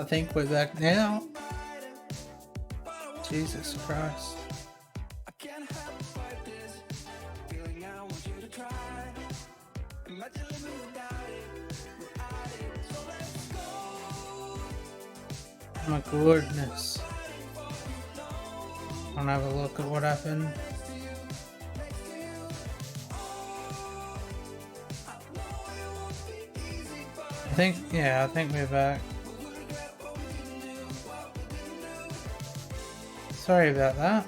I think we're back now. Jesus Christ. Oh my goodness. I'll have a look at what happened. I think we're back. Sorry about that.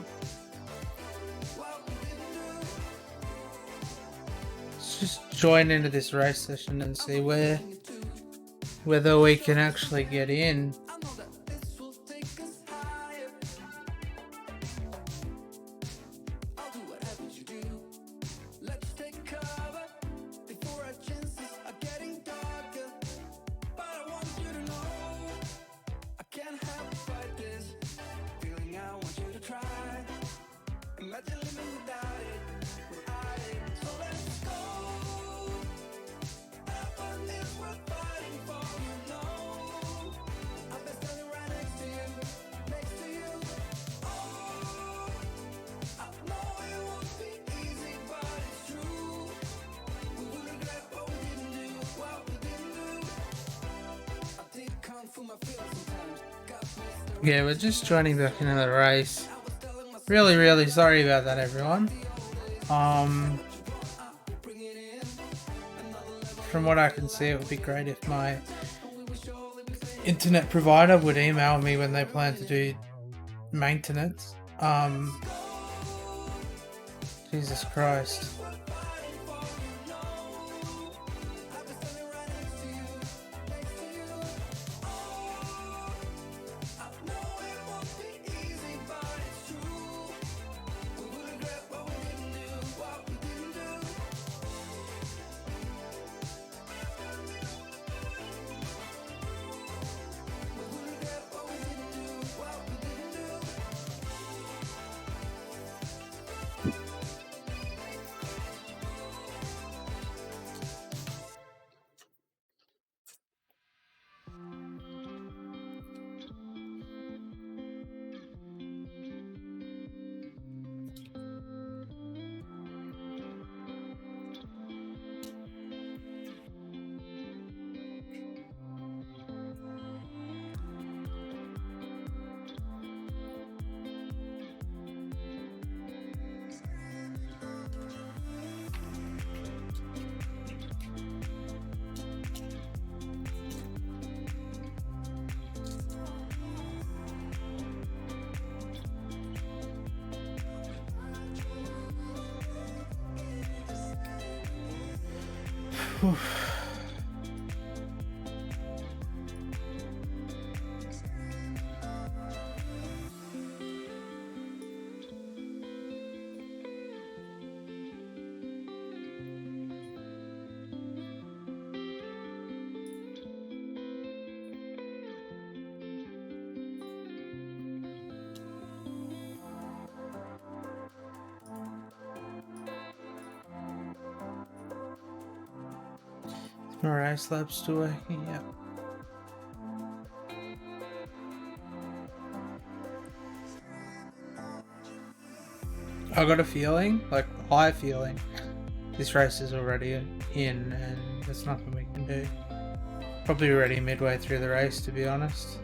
Let's just join into this race session and see whether we can actually get in. Yeah, we're just joining back into the race. Really sorry about that, everyone. From what I can see, it would be great if my internet provider would email me when they plan to do maintenance. Jesus Christ. Alright, slabs still working, yeah. I got a feeling, like a high feeling, this race is already in and there's nothing we can do. Probably already midway through the race, to be honest.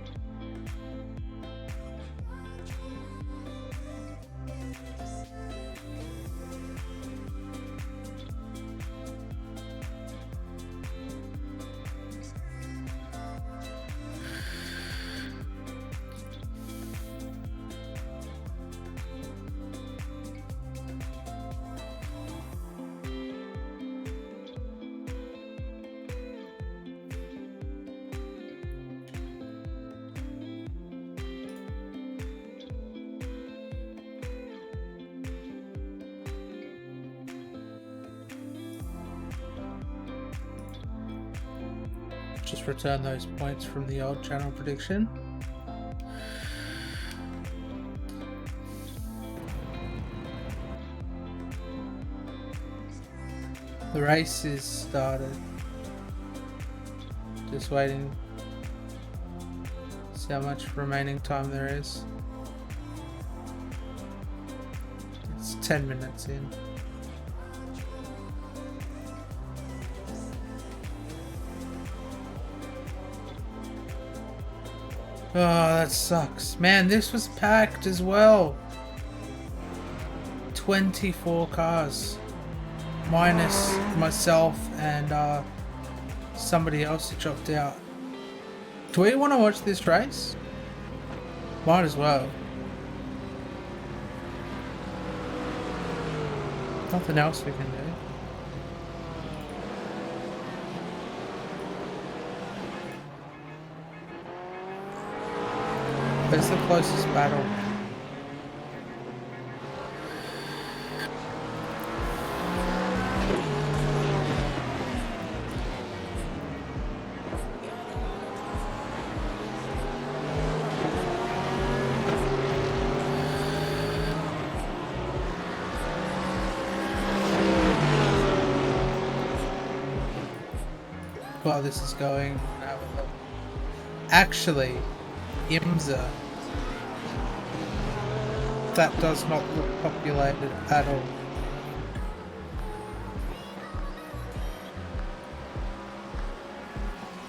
Just return those points from the old channel prediction. The race is started. Just waiting See how much remaining time there is. It's 10 minutes in. Oh, that sucks. Man, this was packed as well. 24 cars. Minus myself and somebody else that dropped out. Do we want to watch this race? Might as well. Nothing else we can do. Where's the closest battle? Well, this is going. Actually, IMSA. That does not look populated at all.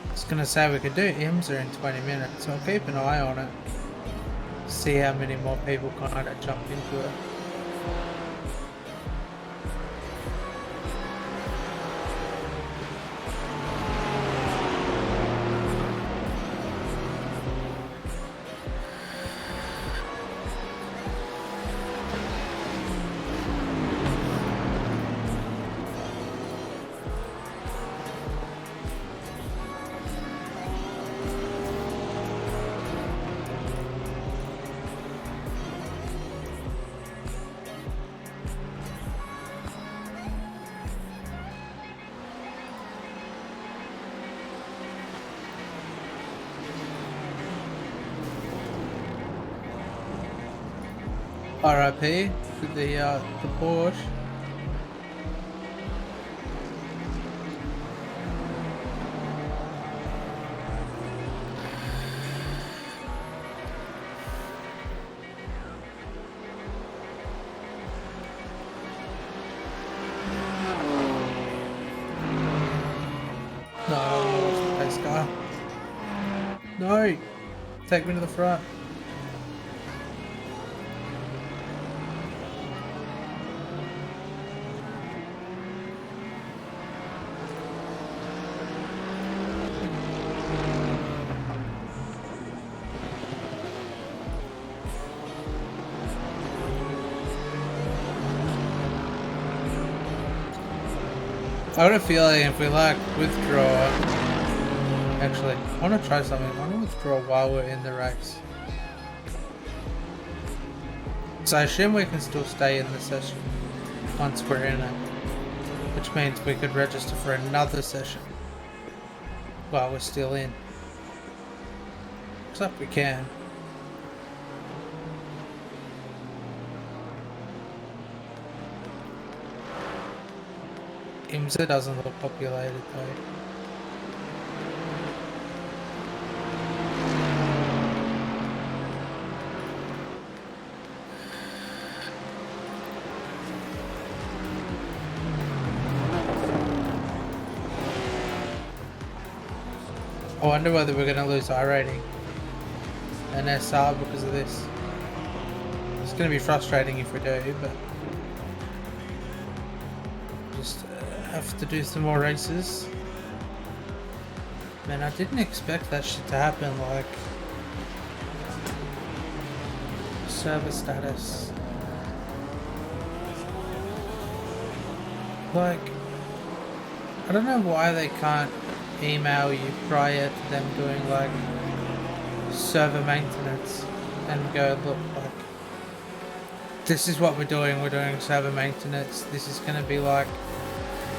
I was gonna say we could do IMSA in 20 minutes, so I'll keep an eye on it. See how many more people kind of jump into it. RIP to the Porsche. No, it's the pace car. No, take me to the front. I got a feeling if we like withdraw, actually, I want to try something. I want to withdraw while we're in the race. So I assume we can still stay in the session once we're in it, which means we could register for another session while we're still in. Looks like we can. IMSA doesn't look populated though. I wonder whether we're going to lose iRating and SR because of this. It's going to be frustrating if we do, but just have to do some more races. Man, I didn't expect that shit to happen, like server status. Like, I don't know why they can't email you prior to them doing like server maintenance and go, look, like, this is what we're doing server maintenance, this is going to be like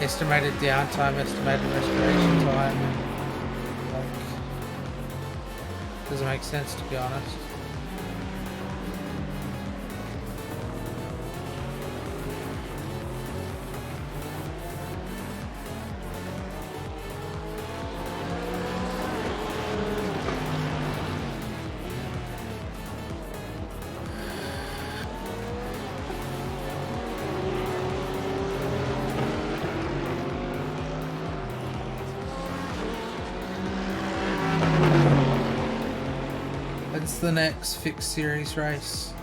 estimated downtime, estimated restoration time, and like, doesn't make sense to be honest. When's the next fixed series race?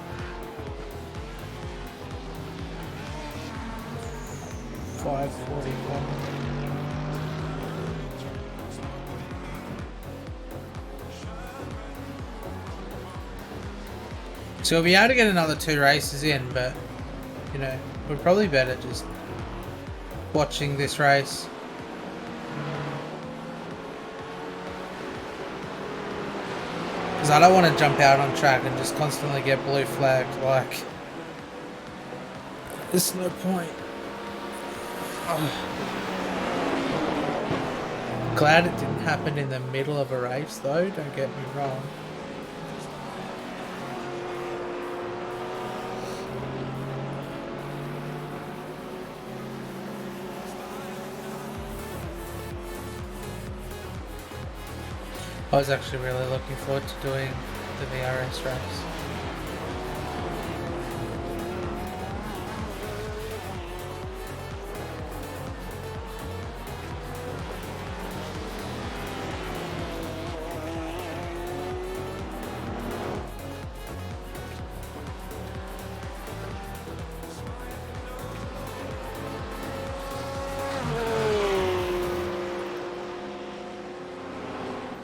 $5.41. So we'll be able to get another 2 races in, but you know, we're probably better just watching this race. Because I don't want to jump out on track and just constantly get blue flagged, like, there's no point. Glad it didn't happen in the middle of a race though, don't get me wrong. I was actually really looking forward to doing the VRS race.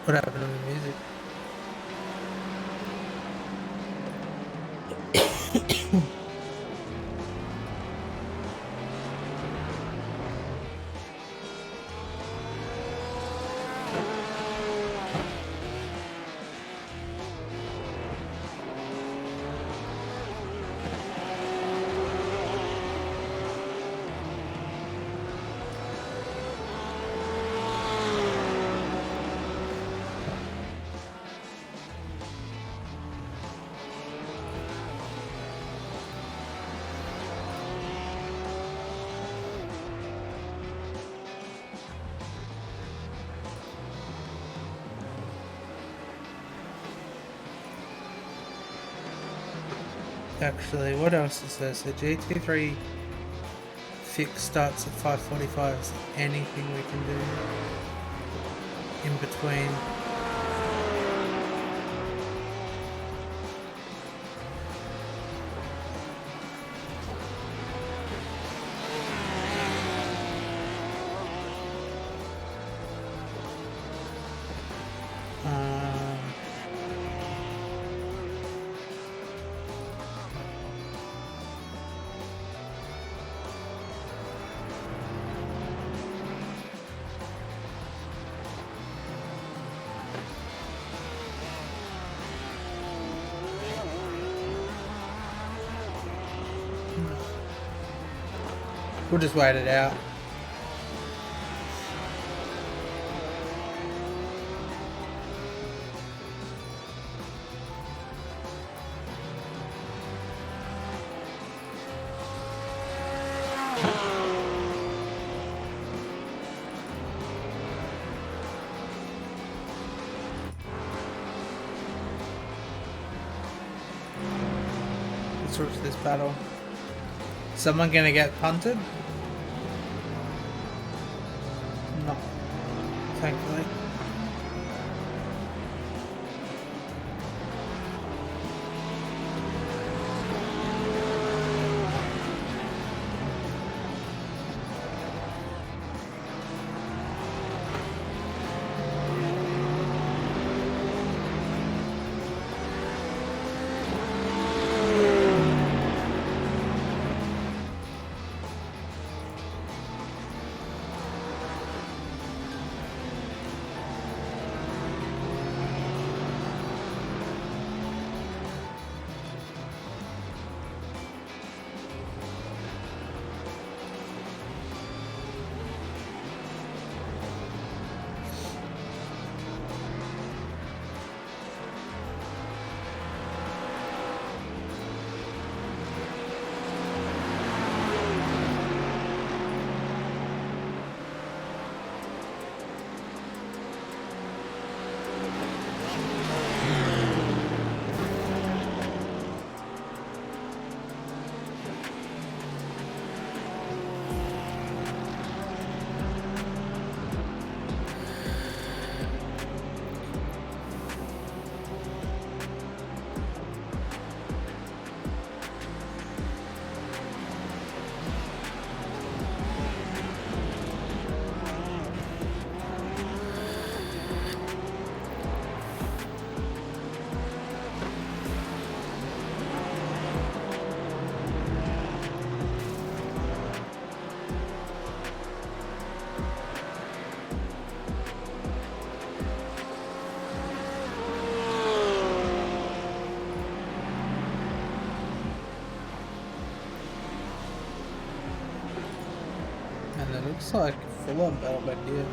What happened to the music? Actually, what else is there? So GT3 fix starts at 5:45. Is there anything we can do in between? We'll just wait it out. Let's switch this battle. Someone gonna get punted? No, thankfully. Looks like full on battle back here.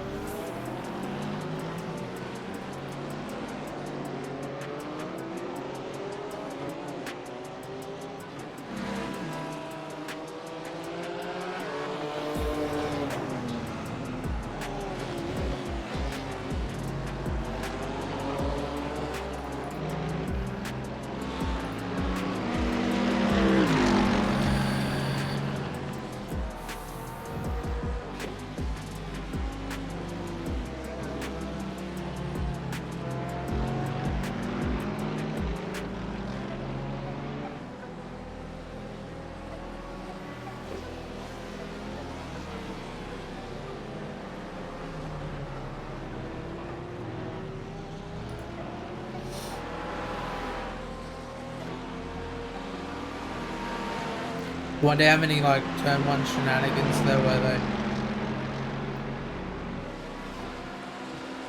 Wonder how many like turn 1 shenanigans there were though.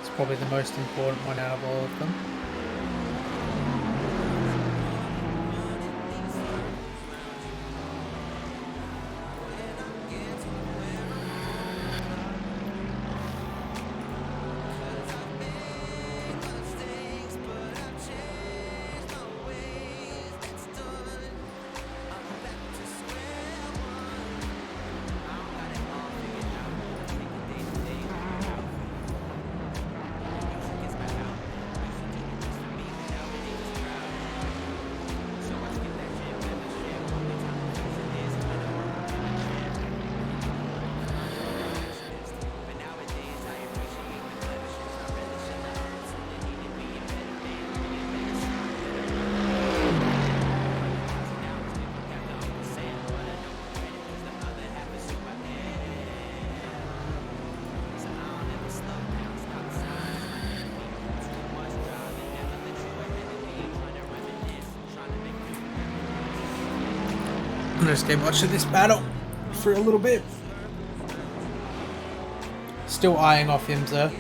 It's probably the most important one out of all of them. I'm gonna just keep watching this battle for a little bit. Still eyeing off him, sir.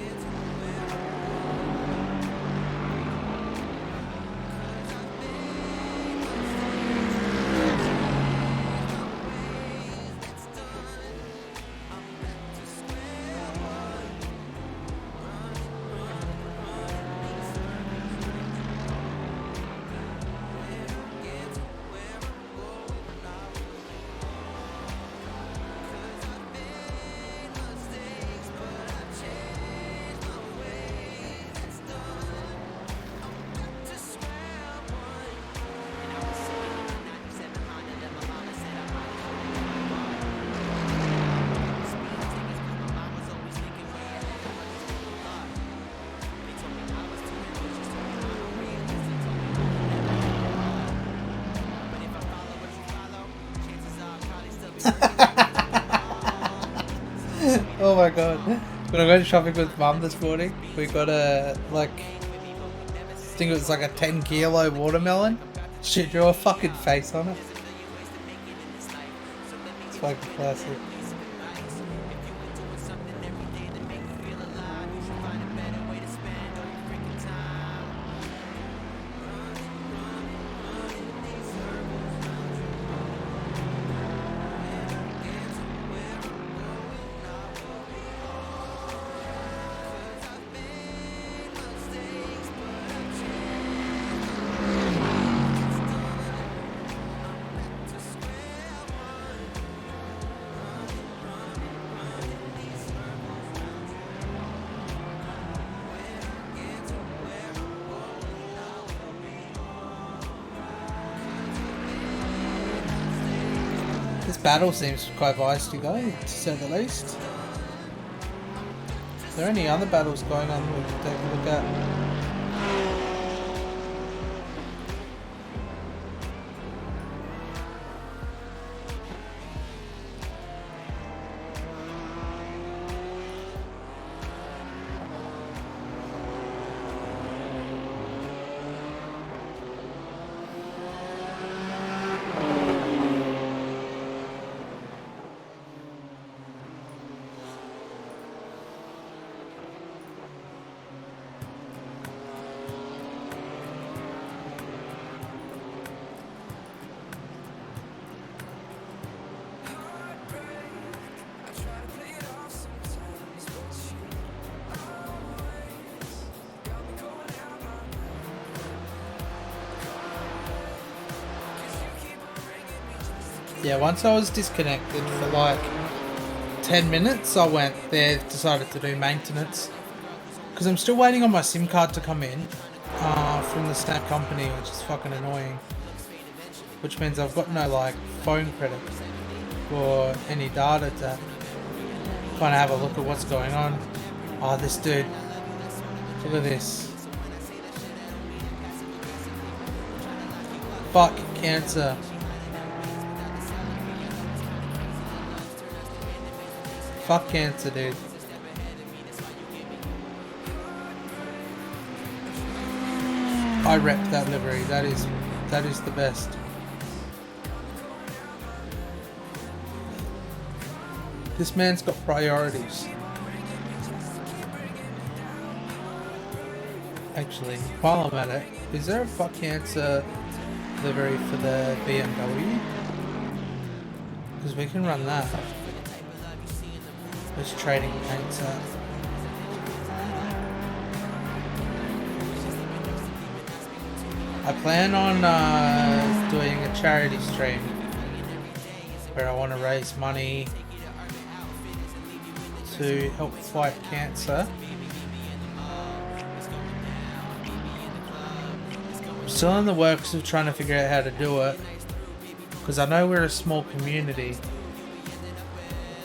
Oh my god. When I went shopping with Mum this morning, we got a, like, I think it was like a 10 kilo watermelon. She drew a fucking face on it. It's fucking classic. This battle seems quite feisty though, to say the least. Is there any other battles going on we can take a look at? Yeah, once I was disconnected for like 10 minutes, I went there, decided to do maintenance. Because I'm still waiting on my SIM card to come in from the Snap company, which is fucking annoying. Which means I've got no like phone credit or any data to kind of have a look at what's going on. Oh, this dude. Look at this. Fuck cancer. Fuck cancer, dude. I rep that livery. That is the best. This man's got priorities. Actually, while I'm at it, is there a fuck cancer livery for the BMW? Because we can run that. Just trading paints out. I plan on doing a charity stream where I want to raise money to help fight cancer. I'm still in the works of trying to figure out how to do it, because I know we're a small community,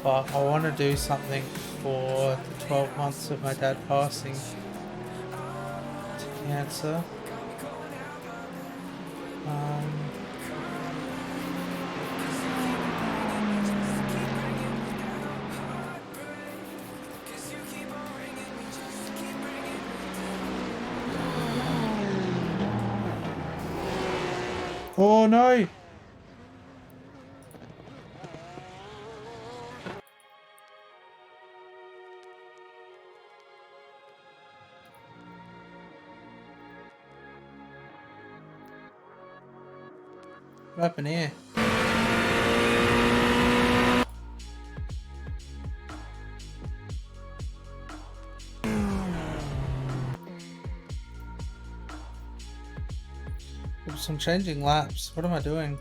but I want to do something for the 12 months of my dad passing to cancer. Oh no! What happened here? Oops, I'm changing laps. What am I doing?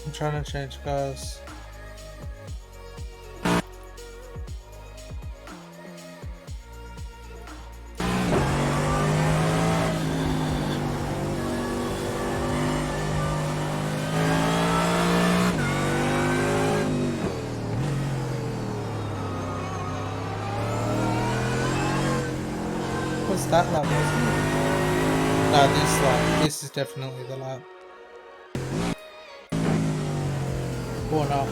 I'm trying to change cars. What's that lap, wasn't it? No, this lap. This is definitely the lap. Or not.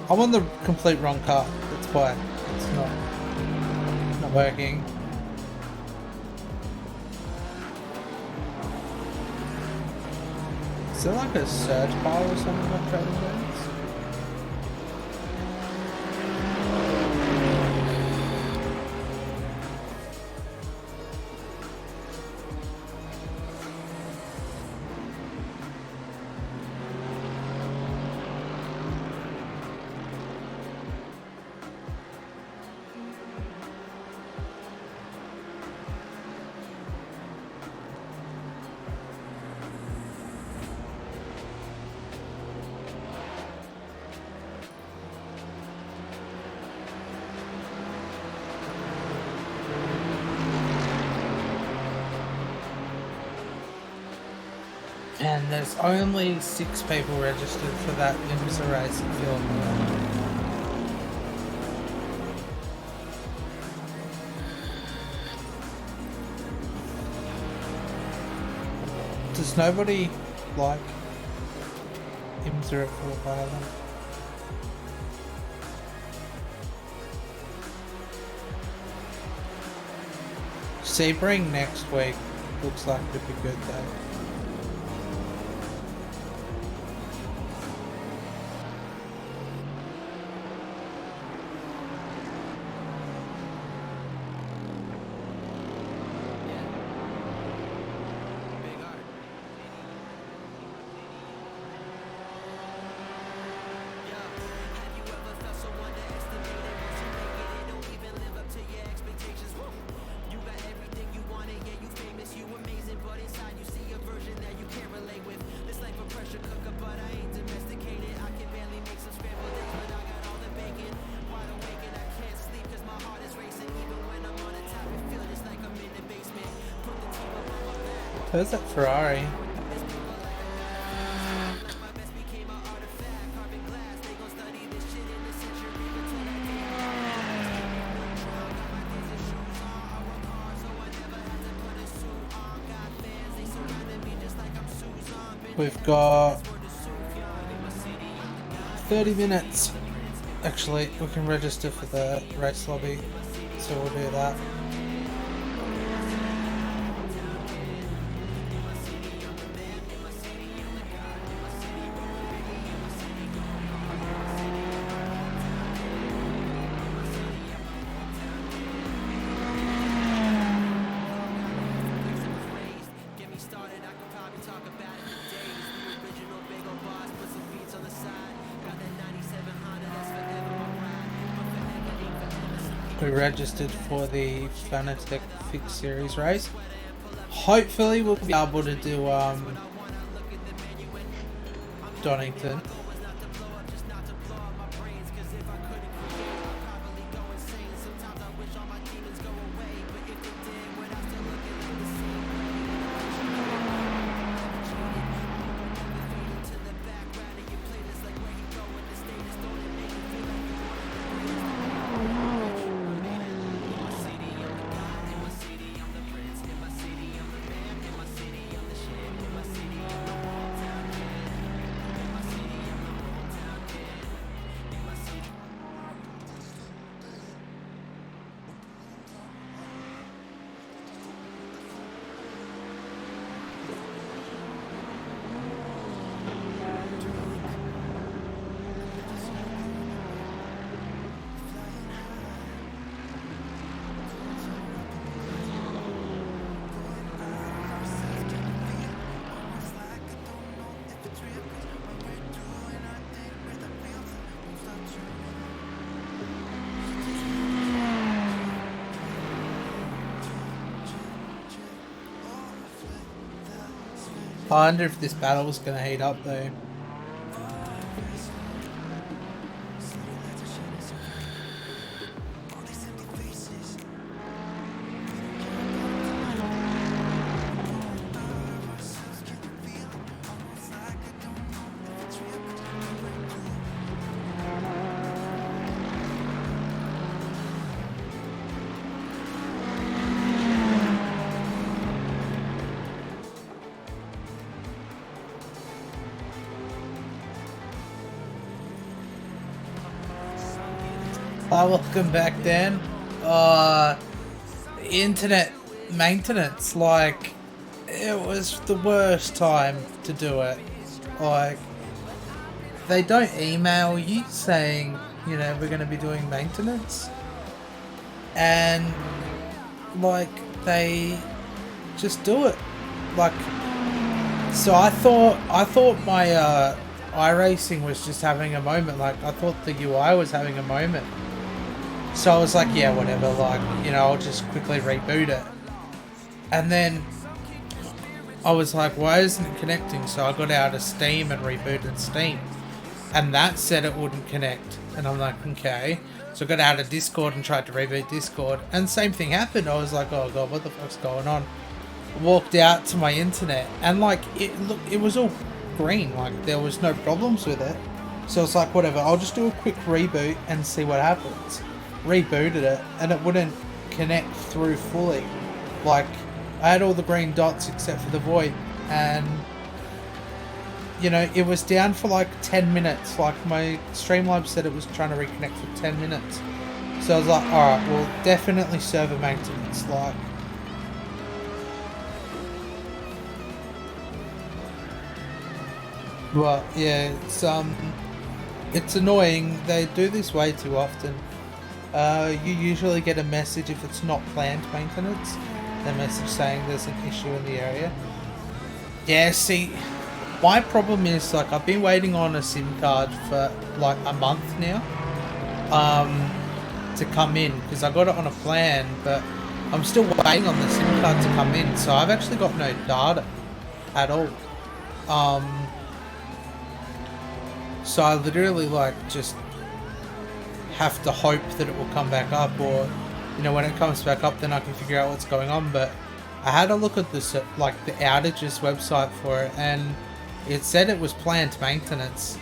I'm on the complete wrong car. That's why it's not working. Is there like a surge pile or something like that in there? And there's only 6 people registered for that iRacing field. Does nobody like M04 Island? Sebring next week looks like it'd be good though. Where's that Ferrari? We've got 30 minutes. Actually, we can register for the race lobby, so we'll do that. We registered for the Fanatec Fixed Series race. Hopefully we'll be able to do Donington. I wonder if this battle is going to heat up though. Welcome back, Dan. Internet maintenance, like, it was the worst time to do it. Like, they don't email you saying, you know, we're going to be doing maintenance. And, like, they just do it. Like, so I thought my iRacing was just having a moment. Like, I thought the UI was having a moment. So I was like, yeah, whatever, like, you know, I'll just quickly reboot it. And then I was like, why isn't it connecting? So I got out of Steam and rebooted Steam. And that said it wouldn't connect. And I'm like, okay. So I got out of Discord and tried to reboot Discord. And same thing happened. I was like, oh god, what the fuck's going on? Walked out to my internet. And like, it was all green. Like, there was no problems with it. So it's like, whatever, I'll just do a quick reboot and see what happens. Rebooted it and it wouldn't connect through fully. Like, I had all the green dots except for the VoIP, and you know, it was down for like 10 minutes. Like, my Streamlabs said it was trying to reconnect for 10 minutes. So I was like, alright, well, definitely server maintenance. Like, well, yeah, it's annoying. They do this way too often. You usually get a message if it's not planned maintenance, a message saying there's an issue in the area. Yeah, see, my problem is, like, I've been waiting on a SIM card for like a month now, to come in, because I got it on a plan, but I'm still waiting on the SIM card to come in, so I've actually got no data at all. So I literally, like, just have to hope that it will come back up, or, you know, when it comes back up then I can figure out what's going on. But I had a look at this, like the outages website for it, and it said it was planned maintenance.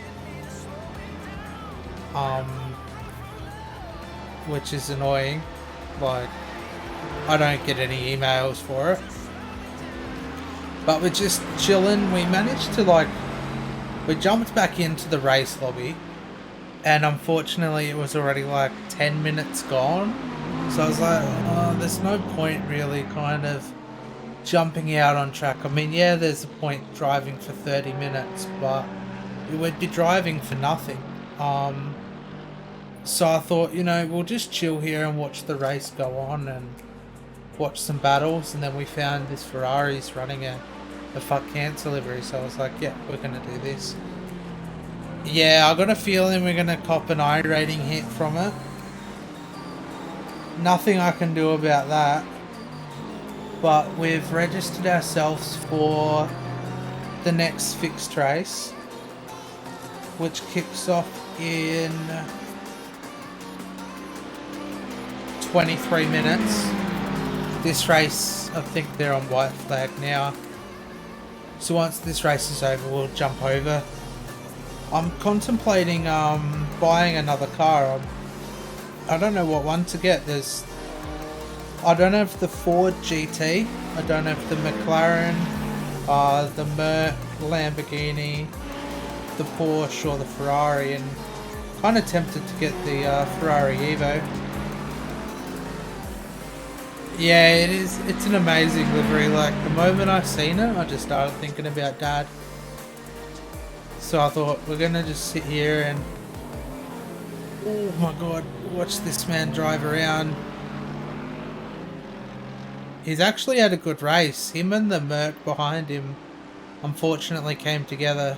Which is annoying. Like, I don't get any emails for it. But we're just chilling. We managed to, like, we jumped back into the race lobby, and unfortunately it was already like 10 minutes gone. So I was like, oh, there's no point really kind of jumping out on track. I mean, yeah, there's a point driving for 30 minutes, but it would be driving for nothing. So I thought, you know, we'll just chill here and watch the race go on and watch some battles. And then we found this Ferrari's running a fuck cancel livery, so I was like, yeah, we're gonna do this. Yeah, I got a feeling we're gonna cop an iRacing hit from it. Nothing I can do about that. But we've registered ourselves for the next fixed race, which kicks off in 23 minutes. This race, I think they're on white flag now. So once this race is over, we'll jump over. I'm contemplating buying another car. I don't know what one to get. I don't know if the Ford GT, I don't know if the McLaren, the Merc, Lamborghini, the Porsche or the Ferrari, and kind of tempted to get the Ferrari Evo. Yeah, it is. It's an amazing livery. Like, the moment I seen it, I just started thinking about Dad. So I thought, we're gonna just sit here and, oh my god, watch this man drive around. He's actually had a good race. Him and the Merc behind him unfortunately came together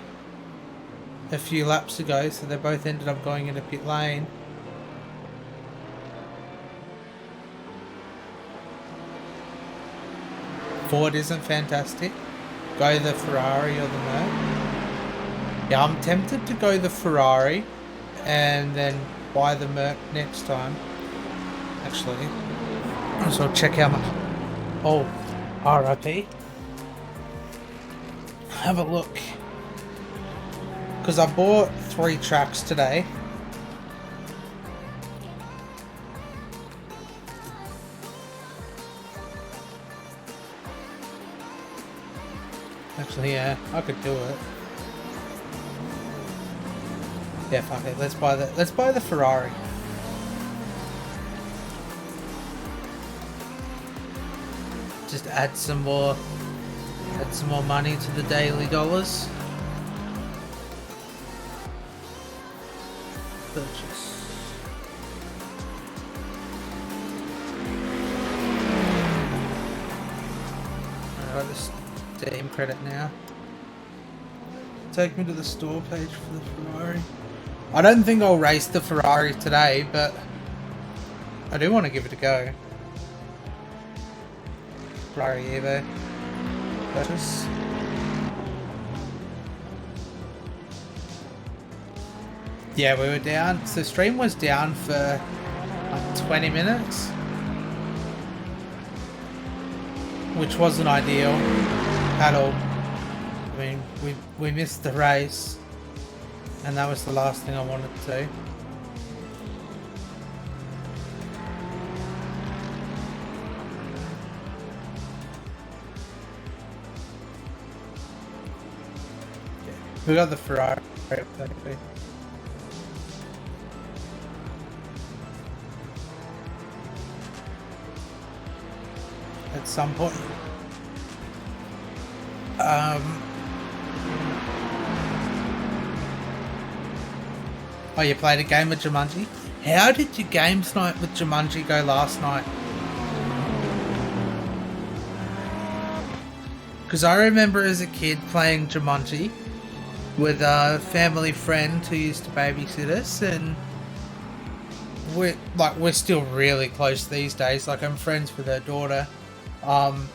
a few laps ago, so they both ended up going into pit lane. Ford isn't fantastic. Go the Ferrari or the Merc. Yeah, I'm tempted to go the Ferrari and then buy the Merc next time. Actually, so check out my... Oh, RIP. Have a look. Because I bought 3 tracks today. Actually, yeah, I could do it. Yeah, fuck it. Let's buy the Ferrari. Just add some more money to the daily dollars. Purchase. Alright, this Steam credit now. Take me to the store page for the Ferrari. I don't think I'll race the Ferrari today, but I do want to give it a go. Ferrari Evo. Purchase. Yeah, we were down. So stream was down for like 20 minutes, which wasn't ideal at all. I mean, we missed the race, and that was the last thing I wanted to do. We got the Ferrari, exactly. At some point. Oh, you played a game of Jumanji? How did your games night with Jumanji go last night? Because I remember as a kid playing Jumanji with a family friend who used to babysit us, and we're still really close these days. Like, I'm friends with her daughter, and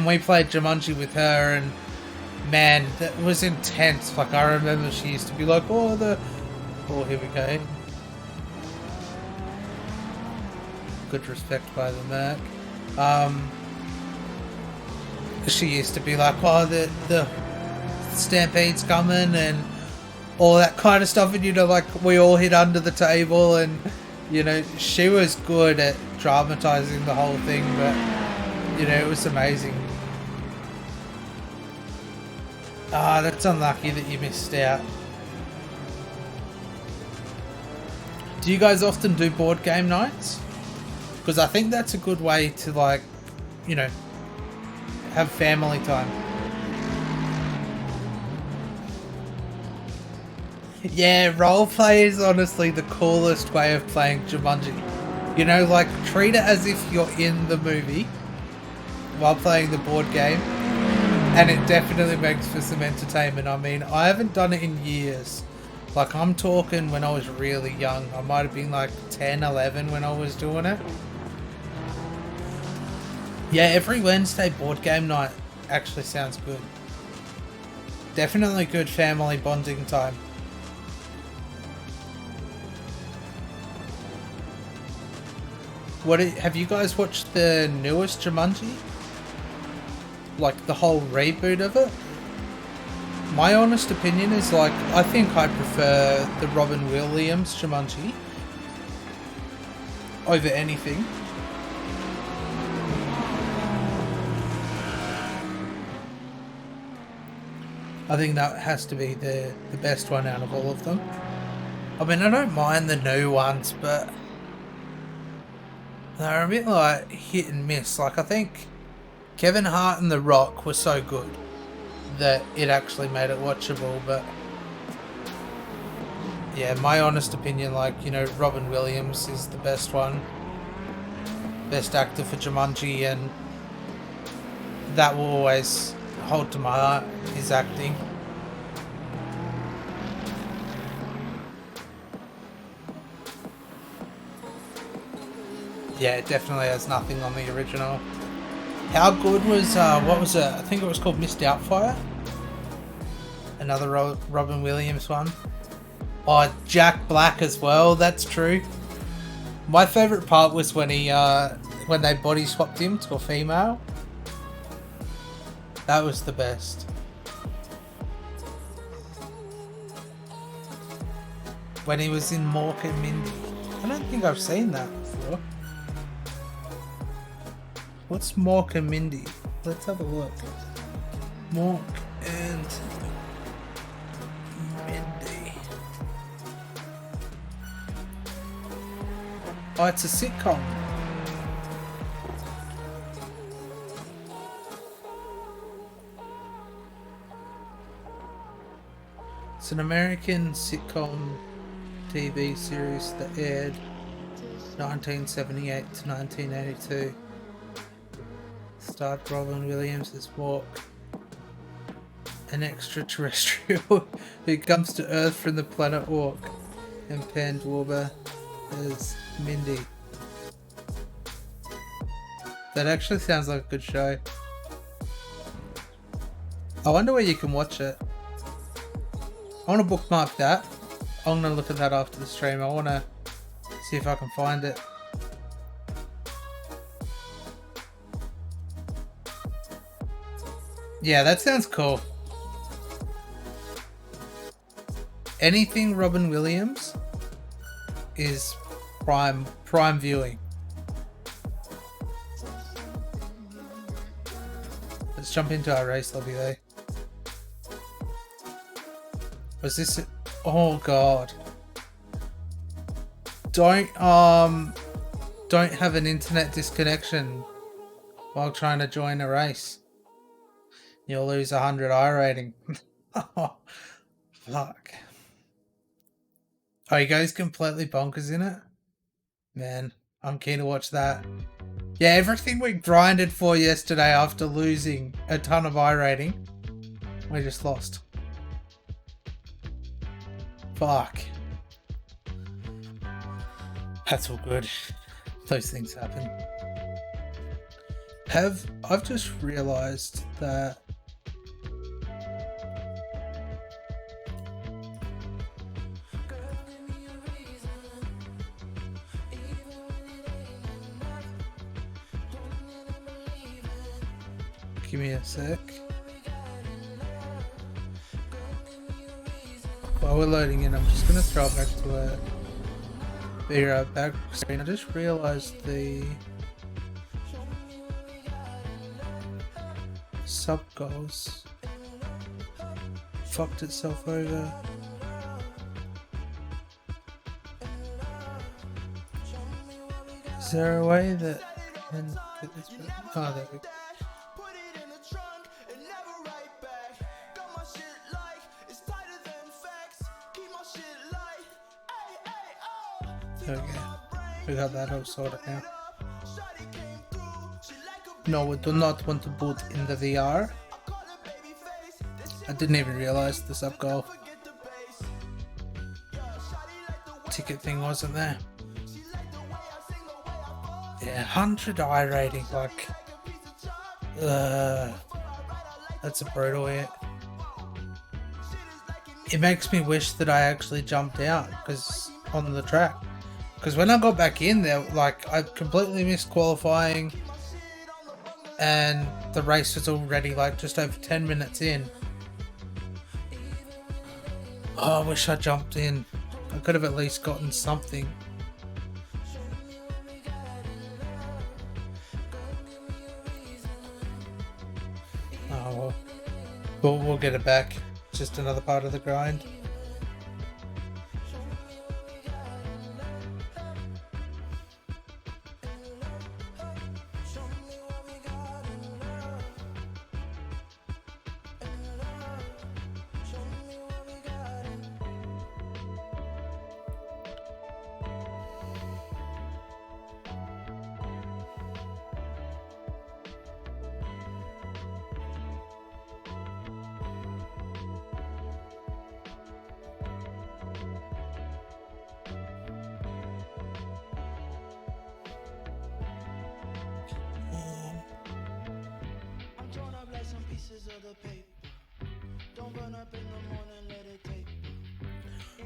we played Jumanji with her, and man, that was intense. Like, I remember she used to be like, oh, here we go. Good respect by the Merc. She used to be like, oh, the stampede's coming and all that kind of stuff, and like we all hid under the table, and she was good at dramatizing the whole thing, but it was amazing. That's unlucky that you missed out. Do you guys often do board game nights? Because I think that's a good way to, like, have family time. Yeah, roleplay is honestly the coolest way of playing Jumanji. Like, treat it as if you're in the movie while playing the board game, and it definitely makes for some entertainment. I mean, I haven't done it in years. Like, I'm talking when I was really young. I might have been like 10, 11 when I was doing it. Yeah, every Wednesday board game night actually sounds good. Definitely good family bonding time. Have you guys watched the newest Jumanji? Like the whole reboot of it? My honest opinion is, like, I think I prefer the Robin Williams Jumanji over anything. I think that has to be the best one out of all of them. I mean, I don't mind the new ones, but they're a bit like hit and miss. Like, I think Kevin Hart and The Rock were so good that it actually made it watchable, but yeah, my honest opinion, like, Robin Williams is the best one. Best actor for Jumanji, and that will always hold to my heart, his acting. Yeah, it definitely has nothing on the original. How good was, what was it? I think it was called Miss Doubtfire. Another Robin Williams one. Oh, Jack Black as well, that's true. My favourite part was when when they body swapped him to a female. That was the best. When he was in Mork and Mindy. I don't think I've seen that before. What's Mork and Mindy? Let's have a look. Mork and Mindy. Oh, it's a sitcom. It's an American sitcom TV series that aired 1978 to 1982. Starred Robin Williams as Mork, an extraterrestrial who comes to Earth from the planet Orc, and Pandorba as Mindy. That actually sounds like a good show. I wonder where you can watch it. I want to bookmark that. I'm going to look at that after the stream. I want to see if I can find it. Yeah, that sounds cool. Anything Robin Williams is prime viewing. Let's jump into our race lobby though. Was this it? Oh god. Don't have an internet disconnection while trying to join a race. You'll lose 100 iRating. Oh, fuck. Oh, he goes completely bonkers in it? Man, I'm keen to watch that. Yeah, everything we grinded for yesterday after losing a ton of iRating, we just lost. Fuck. That's all good. Those things happen. I've just realised that Give me a sec. While we're loading in, I'm just going to throw it back to the back screen. I just realised the sub goals fucked itself over. Is there a way that I can get this back? Oh, there we go. There we go. We got that all sorted now. No, we do not want to boot in the VR. I didn't even realise the sub goal ticket thing wasn't there. Yeah, 100 I rating, like, that's a brutal hit. It makes me wish that I actually jumped out because on the track. Because when I got back in there, like, I completely missed qualifying and the race was already like just over 10 minutes in. Oh, I wish I jumped in. I could have at least gotten something. Oh well. We'll get it back. It's just another part of the grind.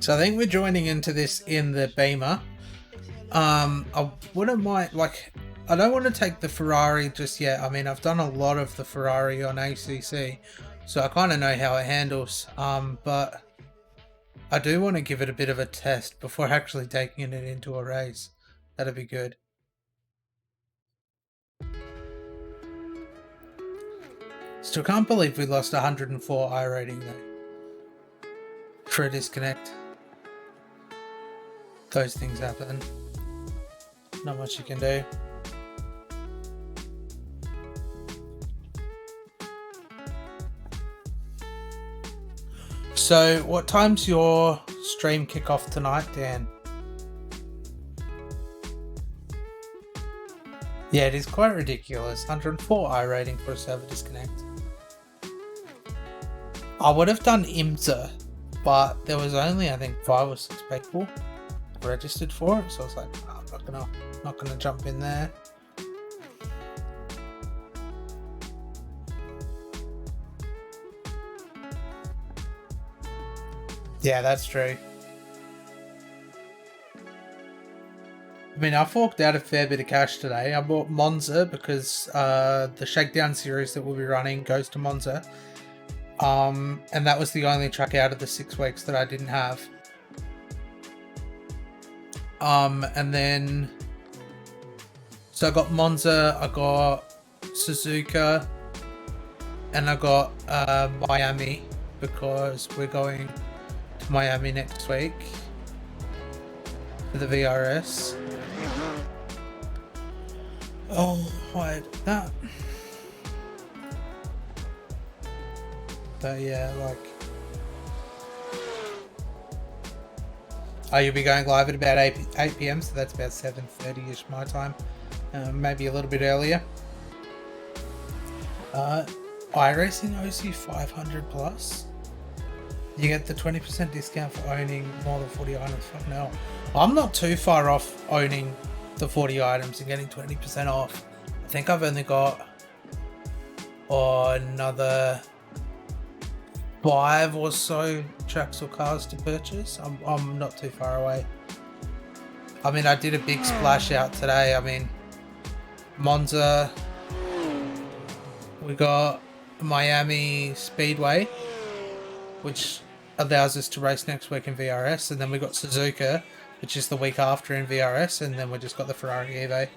So I think we're joining into this in the Beamer. I wouldn't mind, like, I don't want to take the Ferrari just yet. I mean, I've done a lot of the Ferrari on ACC, so I kind of know how it handles. But I do want to give it a bit of a test before actually taking it into a race. That'd be good. Still can't believe we lost 104 I rating though. For a disconnect. Those things happen. Not much you can do. So, what time's your stream kick off tonight, Dan? Yeah, it is quite ridiculous. 104 I rating for a server disconnect. I would have done IMSA, but there was only, I think, 5 or 6 people registered for it, so I was like, oh, I'm not gonna jump in there. Yeah, that's true. I mean, I forked out a fair bit of cash today. I bought Monza because the Shakedown series that we'll be running goes to Monza. And that was the only track out of the 6 weeks that I didn't have. And then, so I got Monza, I got Suzuka, and I got Miami because we're going to Miami next week for the VRS. Oh, why that? But yeah, like, oh, you'll be going live at about 8 p.m, so that's about 7:30ish my time, maybe a little bit earlier. iRacing OC 500 plus. You get the 20% discount for owning more than 40 items. Fuck no. I'm not too far off owning the 40 items and getting 20% off. I think I've only got another 5 or so tracks or cars to purchase. I'm not too far away. I mean, I did a big splash out today. I mean, Monza We got Miami Speedway, which allows us to race next week in VRS, and then we got Suzuka, which is the week after in VRS, and then we just got the Ferrari Evo.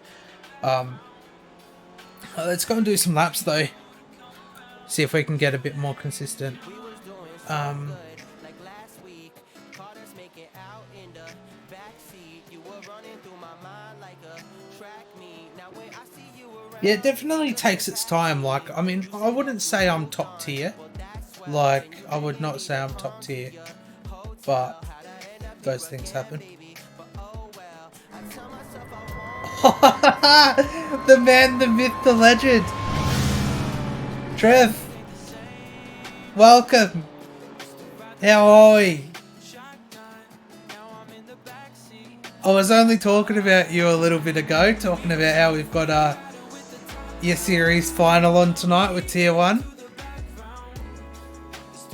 Let's go and do some laps though. See if we can get a bit more consistent. Yeah, it definitely takes its time. Like, I mean, I wouldn't say I'm top tier. Like, I would not say I'm top tier. But those things happen. The man, the myth, the legend. Trev. Welcome. How are we? I was only talking about you a little bit ago, talking about how we've got your series final on tonight with Tier 1.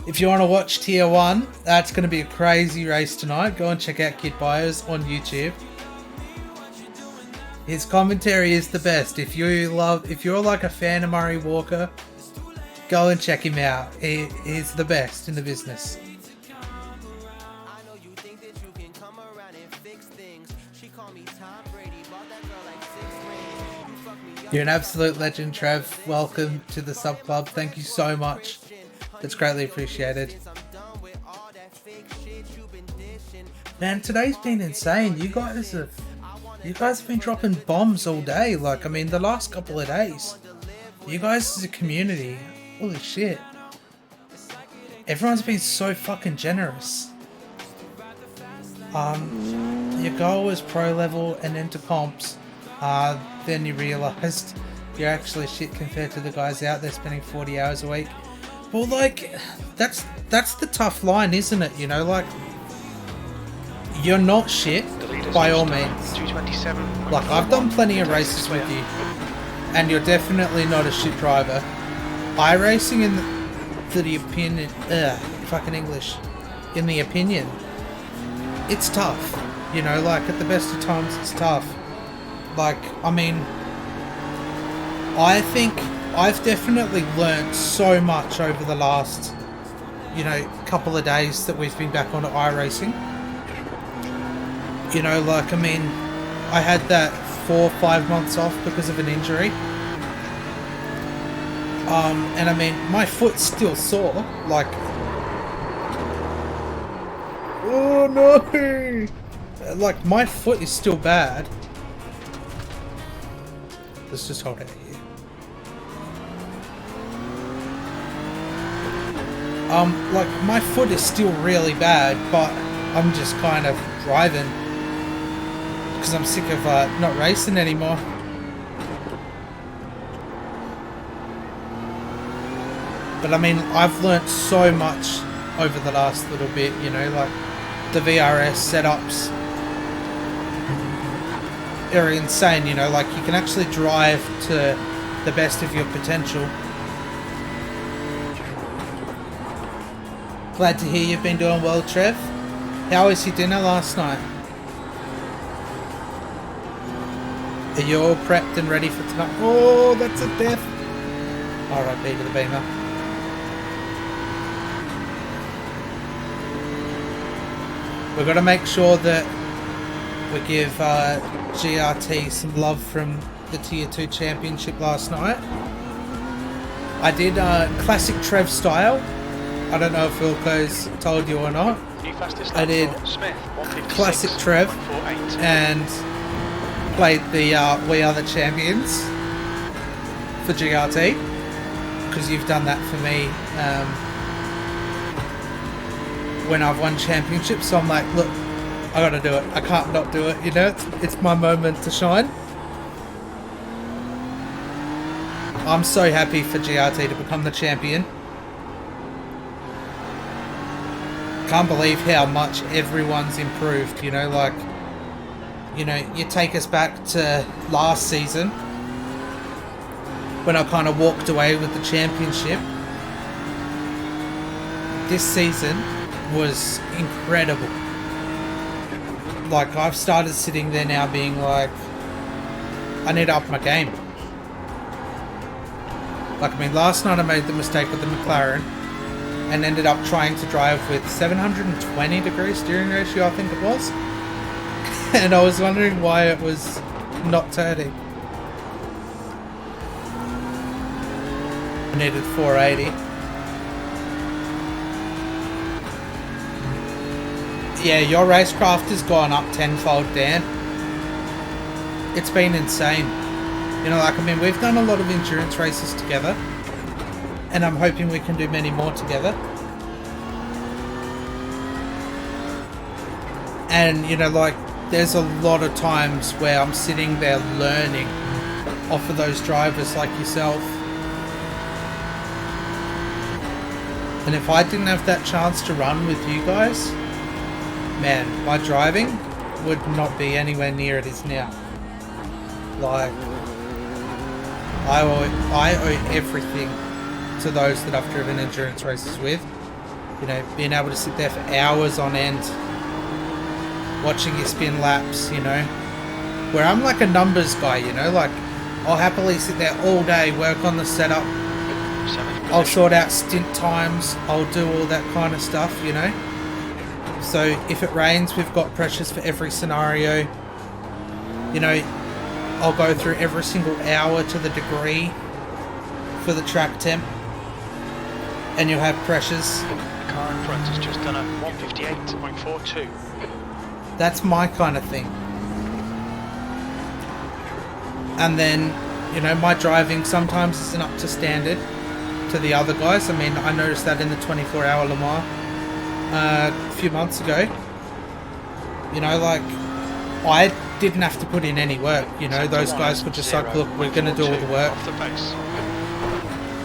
If you want to watch Tier 1, that's going to be a crazy race tonight. Go and check out Kid Bios on YouTube. His commentary is the best. If you're like a fan of Murray Walker, go and check him out. He's the best in the business. You're an absolute legend, Trev. Welcome to the sub club. Thank you so much. It's greatly appreciated. Man, today's been insane. You guys have been dropping bombs all day. Like, I mean, the last couple of days. You guys as a community, holy shit. Everyone's been so fucking generous. Your goal was pro level and into comps. Then you realised you're actually shit compared to the guys out there spending 40 hours a week. Well, like, that's the tough line, isn't it? You know, like, you're not shit by all means. Like, I've done plenty of races with you, and you're definitely not a shit driver. iRacing in the opinion, fucking English, in the opinion, it's tough. You know, like, at the best of times, it's tough. Like, I mean, I think I've definitely learnt so much over the last, you know, couple of days that we've been back onto iRacing. You know, like, I mean, I had that 4 or 5 months off because of an injury. And I mean, my foot's still sore, like... Oh no! Like, my foot is still bad. Let's just hold it here. Like, my foot is still really bad, but I'm just kind of driving because I'm sick of not racing anymore. But I mean, I've learnt so much over the last little bit, you know, like the VRS setups are insane, you know, like you can actually drive to the best of your potential. Glad to hear you've been doing well, Trev. How was your dinner last night? Are you all prepped and ready for tonight? Oh, that's a death. Alright, B to the beamer. We've got to make sure that we give GRT some love from the Tier 2 Championship last night. I did classic Trev style. I don't know if Wilco's told you or not. I did classic Trev and played the We Are the Champions for GRT, because you've done that for me when I've won championships. So I'm like, look, I gotta do it. I can't not do it, you know? It's my moment to shine. I'm so happy for GRT to become the champion. Can't believe how much everyone's improved, you know, like, you know, you take us back to last season when I kind of walked away with the championship. This season was incredible. Like, I've started sitting there now being like, I need to up my game. Like, I mean, last night I made the mistake with the McLaren and ended up trying to drive with 720 degree steering ratio, I think it was. And I was wondering why it was not turning. I needed 480. Yeah, your racecraft has gone up tenfold, Dan. It's been insane. You know, like, I mean, we've done a lot of endurance races together, and I'm hoping we can do many more together. And, you know, like, there's a lot of times where I'm sitting there learning off of those drivers like yourself. And if I didn't have that chance to run with you guys, man, my driving would not be anywhere near it is now. Like, I owe everything to those that I've driven endurance races with. You know, being able to sit there for hours on end, watching you spin laps, you know. Where I'm like a numbers guy, you know, like, I'll happily sit there all day, work on the setup. I'll sort out stint times, I'll do all that kind of stuff, you know. So if it rains, we've got pressures for every scenario. You know, I'll go through every single hour to the degree for the track temp, and you'll have pressures. The car in front has just done a 158.42. That's my kind of thing. And then, you know, my driving sometimes isn't up to standard to the other guys. I mean, I noticed that in the 24-hour Le Mans a few months ago. You know, like, I didn't have to put in any work, you know. Those guys could just like, look, we're going to do all the work.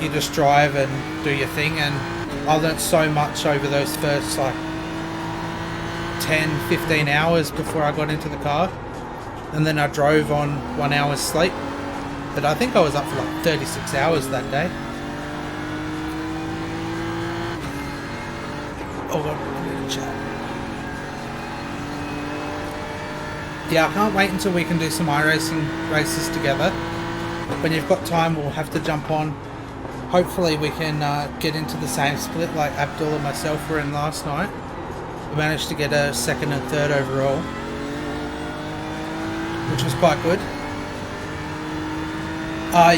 You just drive and do your thing, and I learnt so much over those first like 10-15 hours before I got into the car. And then I drove on 1 hour's sleep, but I think I was up for like 36 hours that day. Oh god, I'm in the chat. Yeah, I can't wait until we can do some iRacing races together. When you've got time, we'll have to jump on. Hopefully we can get into the same split like Abdul and myself were in last night. We managed to get a 2nd and 3rd overall, which was quite good.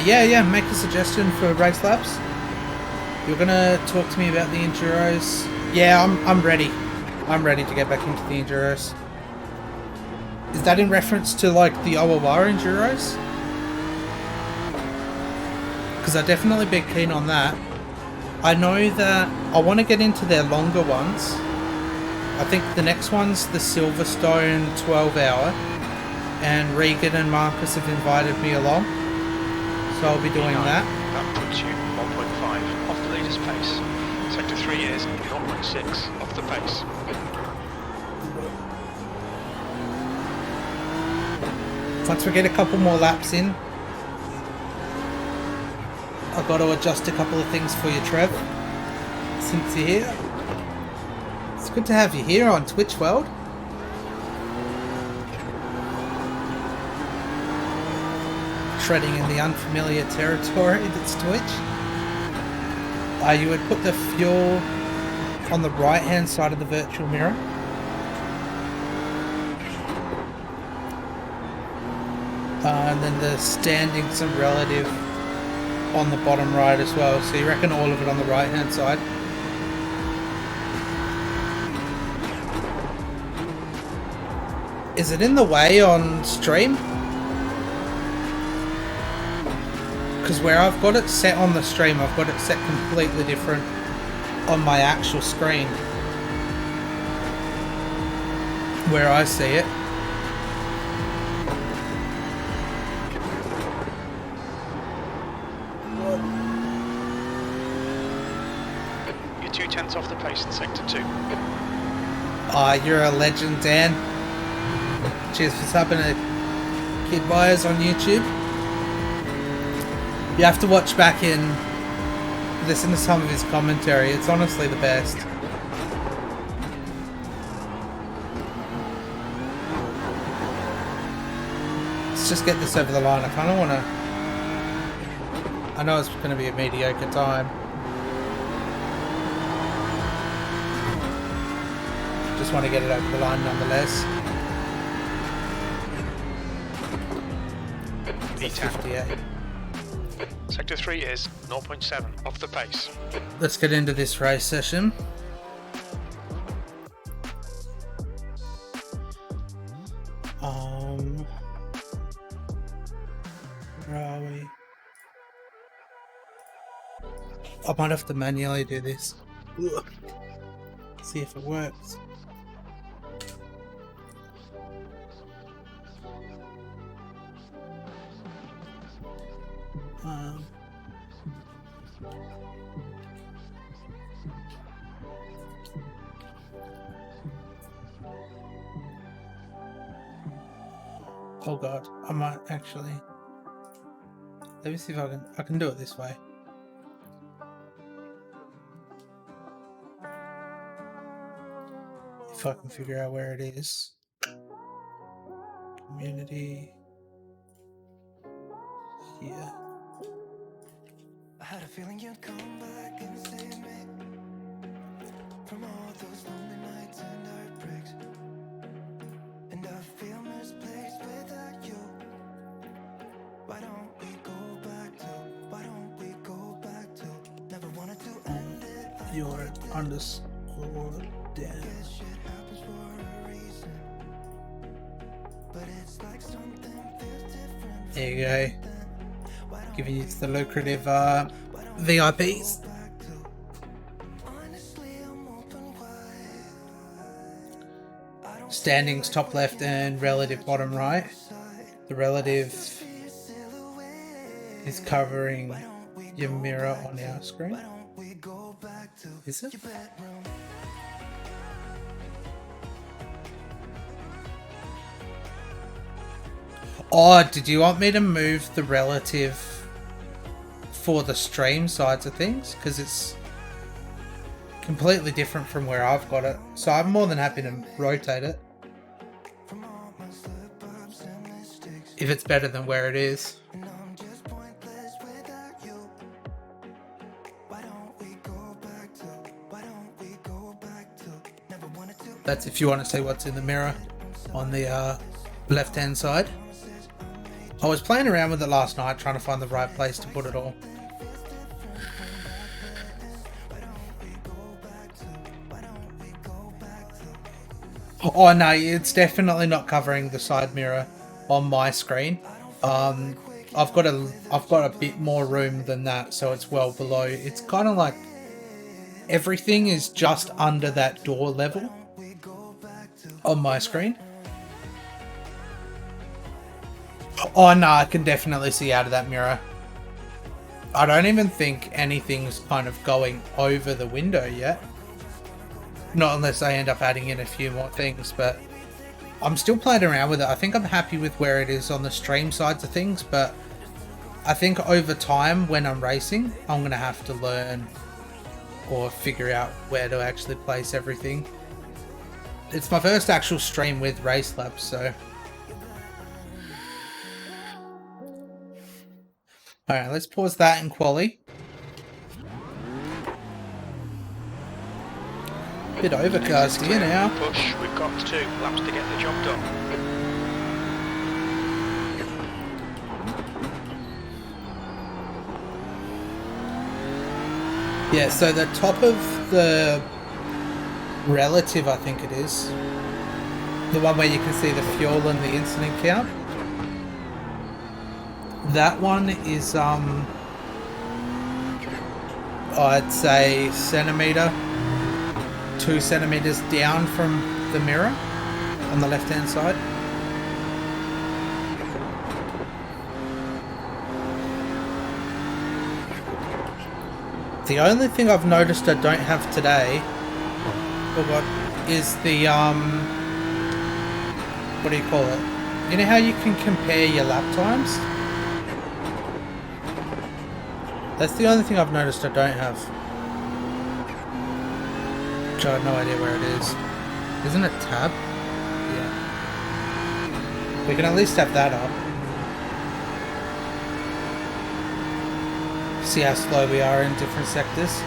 Yeah, make a suggestion for race laps. You're gonna talk to me about the Enduros. Yeah, I'm ready. I'm ready to get back into the Enduros. Is that in reference to like the OOR Enduros? Because I'd definitely be keen on that. I know that I want to get into their longer ones. I think the next one's the Silverstone 12-hour, and Regan and Marcus have invited me along, so I'll be doing that. That puts you 1.5 off the leader's pace. Sector 3 is 0.6 off the pace. Once we get a couple more laps in, I've got to adjust a couple of things for you, Trev, since you're here. It's good to have you here on Twitch World. Treading in the unfamiliar territory that's Twitch. You would put the fuel on the right hand side of the virtual mirror. And then the standings and relative on the bottom right as well. So you reckon all of it on the right hand side? Is it in the way on stream? Because where I've got it set on the stream, I've got it set completely different on my actual screen, where I see it. You're 2/10 off the pace in sector 2. You're a legend, Dan. Cheers for subbing to Kid Buyers on YouTube. You have to watch back and listen to some of his commentary. It's honestly the best. Let's just get this over the line. I kind of want to... I know it's going to be a mediocre time. Just want to get it over the line nonetheless. P10. Sector 3 is 0.7 off the pace. Let's get into this race session. Where are we? I might have to manually do this. Ugh. See if it works. Oh god, I might actually. Let me see if I can do it this way. If I can figure out where it is. Community. Here. I had a feeling you'd come back and save me from all those lonely nights and heartbreaks. And I feel misplaced without you. Why don't we go back to? Why don't we go back to? Never wanted to end it. Your underscore down. Shit happens for a reason. But it's like something feels different. There you go. Giving you the lucrative VIPs. Standings top left and relative bottom right. The relative is covering your mirror on our screen. Is it? Oh, did you want me to move the relative for the stream sides of things? Because it's completely different from where I've got it. So I'm more than happy to rotate it. If it's better than where it is. That's if you want to see what's in the mirror on the left hand side. I was playing around with it last night trying to find the right place to put it all. Oh no, it's definitely not covering the side mirror on my screen. I've got a bit more room than that, so it's well below. It's kind of like everything is just under that door level on my screen. Oh no, I can definitely see out of that mirror. I don't even think anything's kind of going over the window yet. Not unless I end up adding in a few more things, but I'm still playing around with it. I think I'm happy with where it is on the stream sides of things, but I think over time when I'm racing, I'm going to have to learn or figure out where to actually place everything. It's my first actual stream with Race Labs, so... Alright, let's pause that in quali. Bit overcast here now. Push, we've got 2 laps to get the job done. Yeah, so the top of the relative, I think it is. The one where you can see the fuel and the incident count. That one is, I'd say centimetre, 2 centimetres down from the mirror on the left hand side. The only thing I've noticed I don't have today is the what do you call it? You know how you can compare your lap times? That's the only thing I've noticed I don't have. Which I have no idea where it is. Isn't it tab? Yeah. We can at least have that up. See how slow we are in different sectors.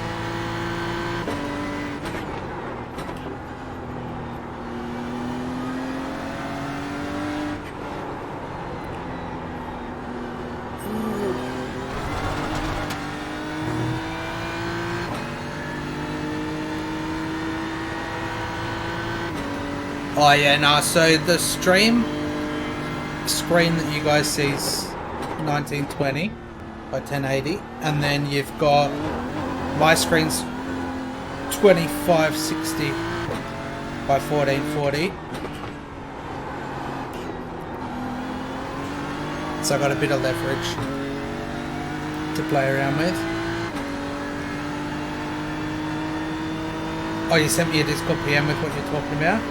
Oh yeah, nah, so the screen that you guys see is 1920 by 1080, and then you've got my screen's 2560 by 1440. So I got a bit of leverage to play around with. Oh, you sent me a Discord PM with what you're talking about?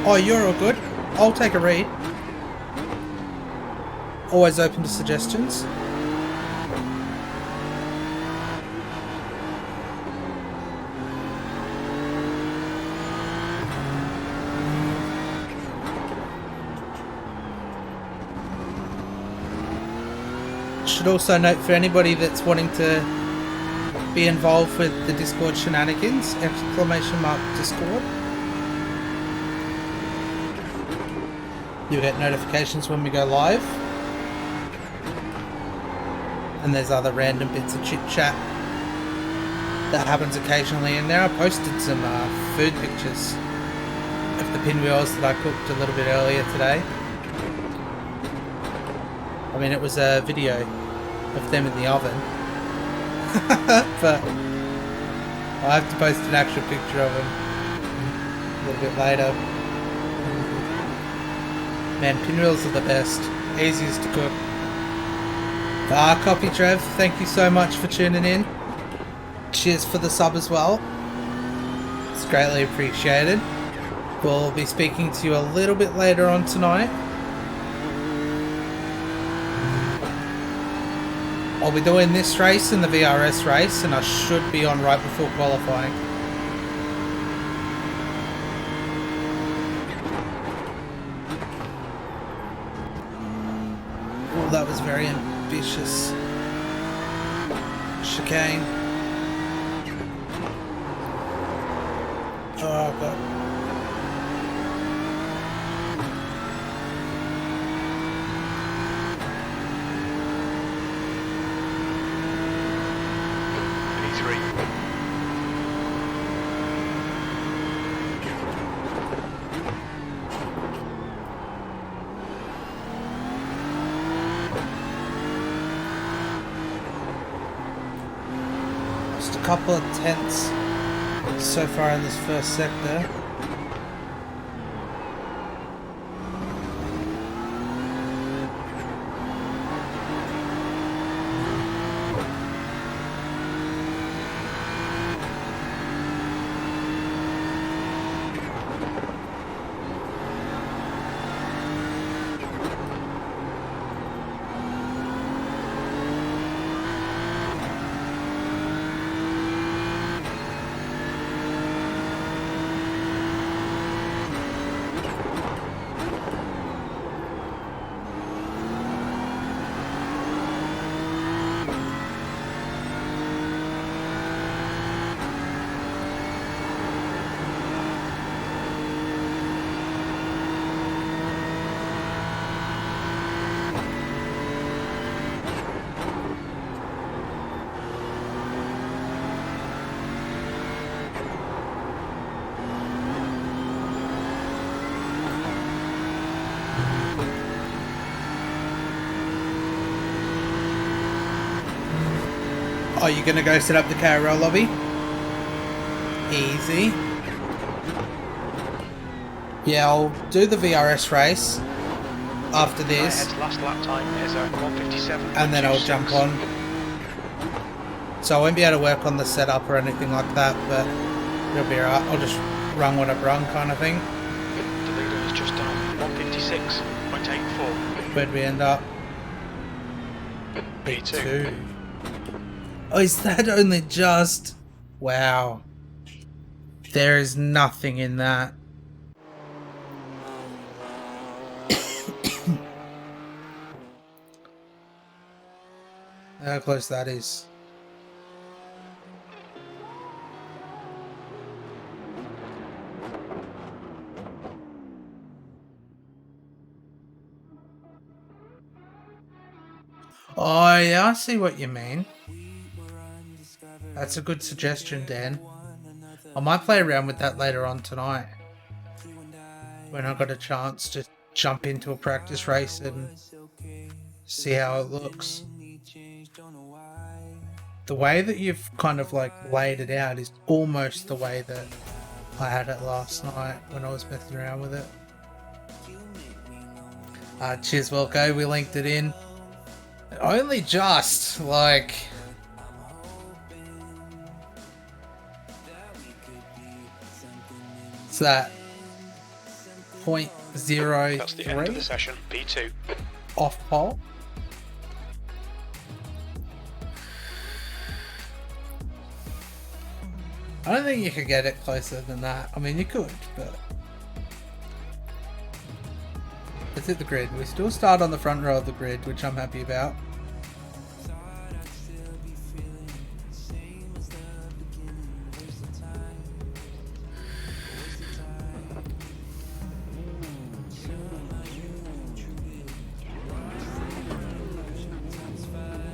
Oh, you're all good. I'll take a read. Always open to suggestions. Should also note for anybody that's wanting to be involved with the Discord shenanigans, !Discord. You'll get notifications when we go live. And there's other random bits of chit chat that happens occasionally in there. I posted some food pictures of the pinwheels that I cooked a little bit earlier today. I mean, it was a video of them in the oven. But I have to post an actual picture of them a little bit later. Man, pinwheels are the best. Easiest to cook. Copy, Trev. Thank you so much for tuning in. Cheers for the sub as well. It's greatly appreciated. We'll be speaking to you a little bit later on tonight. I'll be doing this race and the VRS race, and I should be on right before qualifying. Oh, that was very ambitious. Chicane. Oh, God. Couple of tenths so far in this first sector. Oh, you're gonna go set up the KRL lobby? Easy. Yeah, I'll do the VRS race after this. Last lap time is 1:57. And then I'll jump on. So I won't be able to work on the setup or anything like that, but it'll be alright. I'll just run what I've run kind of thing. The leader is just done 1:56.84. Where'd we end up? P2. Oh, is that only just... Wow. There is nothing in that. How close that is. Oh yeah, I see what you mean. That's a good suggestion, Dan. I might play around with that later on tonight. When I got a chance to jump into a practice race and see how it looks. The way that you've kind of like laid it out is almost the way that I had it last night when I was messing around with it. Cheers, Wilco. We linked it in. Only just, like... It's that 0.03 That's the end of the session, P2. off pole. I don't think you could get it closer than that. I mean, you could, but... Let's hit the grid. We still start on the front row of the grid, which I'm happy about.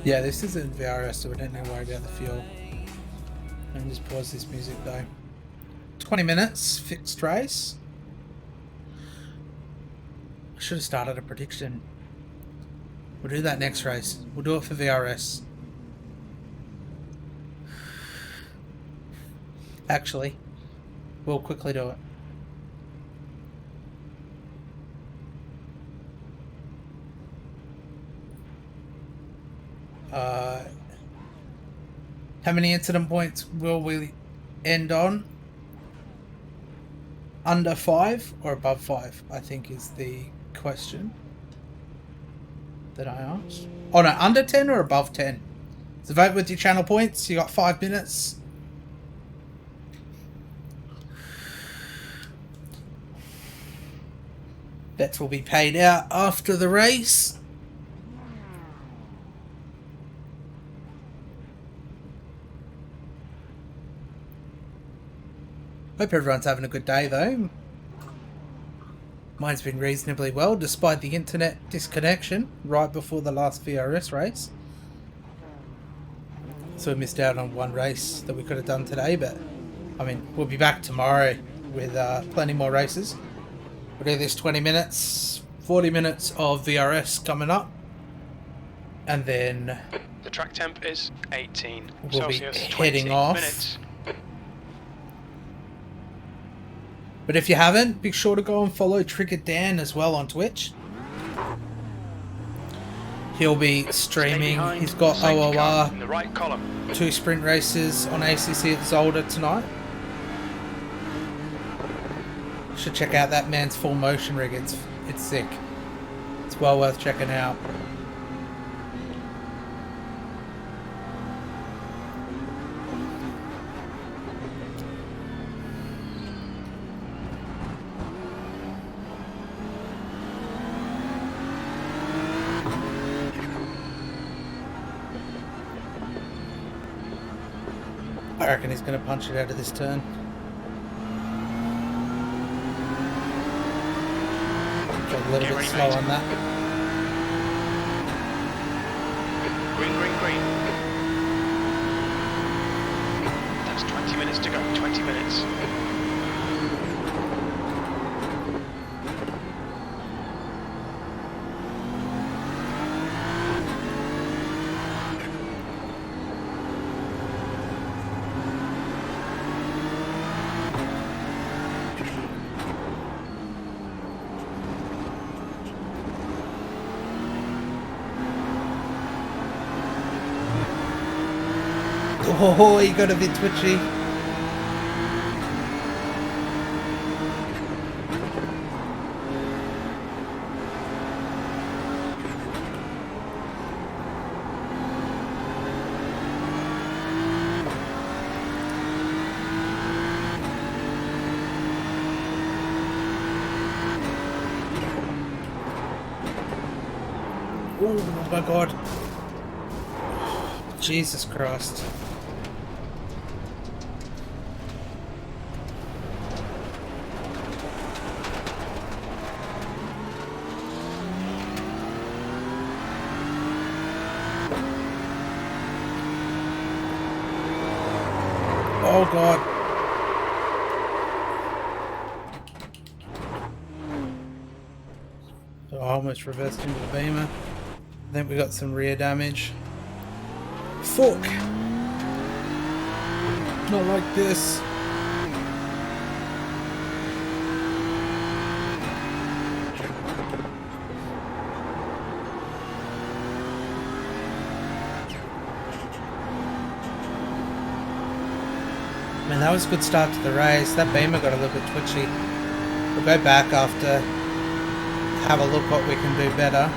Yeah, this isn't VRS, so we don't need to worry about the fuel. And just pause this music though. 20 minutes, fixed race. I should have started a prediction. We'll do that next race. We'll do it for VRS. Actually, we'll quickly do it. How many incident points will we end on? Under 5 or above 5, I think is the question that I asked. Oh no, under 10 or above 10? So vote with your channel points. You got 5 minutes. Bets will be paid out after the race. Hope everyone's having a good day though. Mine's been reasonably well despite the internet disconnection right before the last VRS race. So we missed out on one race that we could have done today, but I mean, we'll be back tomorrow with plenty more races. We'll do this 20 minutes, 40 minutes of VRS coming up. And then The track temp is 18 we'll be Celsius, heading 20 off. minutes. But if you haven't, be sure to go and follow Trigger Dan as well on Twitch. He'll be streaming. He's got OOR, in the right column. 2 sprint races on ACC at Zolder tonight. Should check out that man's full motion rig. It's sick. It's well worth checking out. I reckon he's going to punch it out of this turn. Got a little bit slow on that. Green, green, green. That's 20 minutes to go, 20 minutes. Oh, he got a bit twitchy. Oh my god. Jesus Christ. Oh God. So I almost reversed into the beamer. I think we got some rear damage. Fuck! Not like this. Man, that was a good start to the race. That beamer got a little bit twitchy. We'll go back after, have a look what we can do better.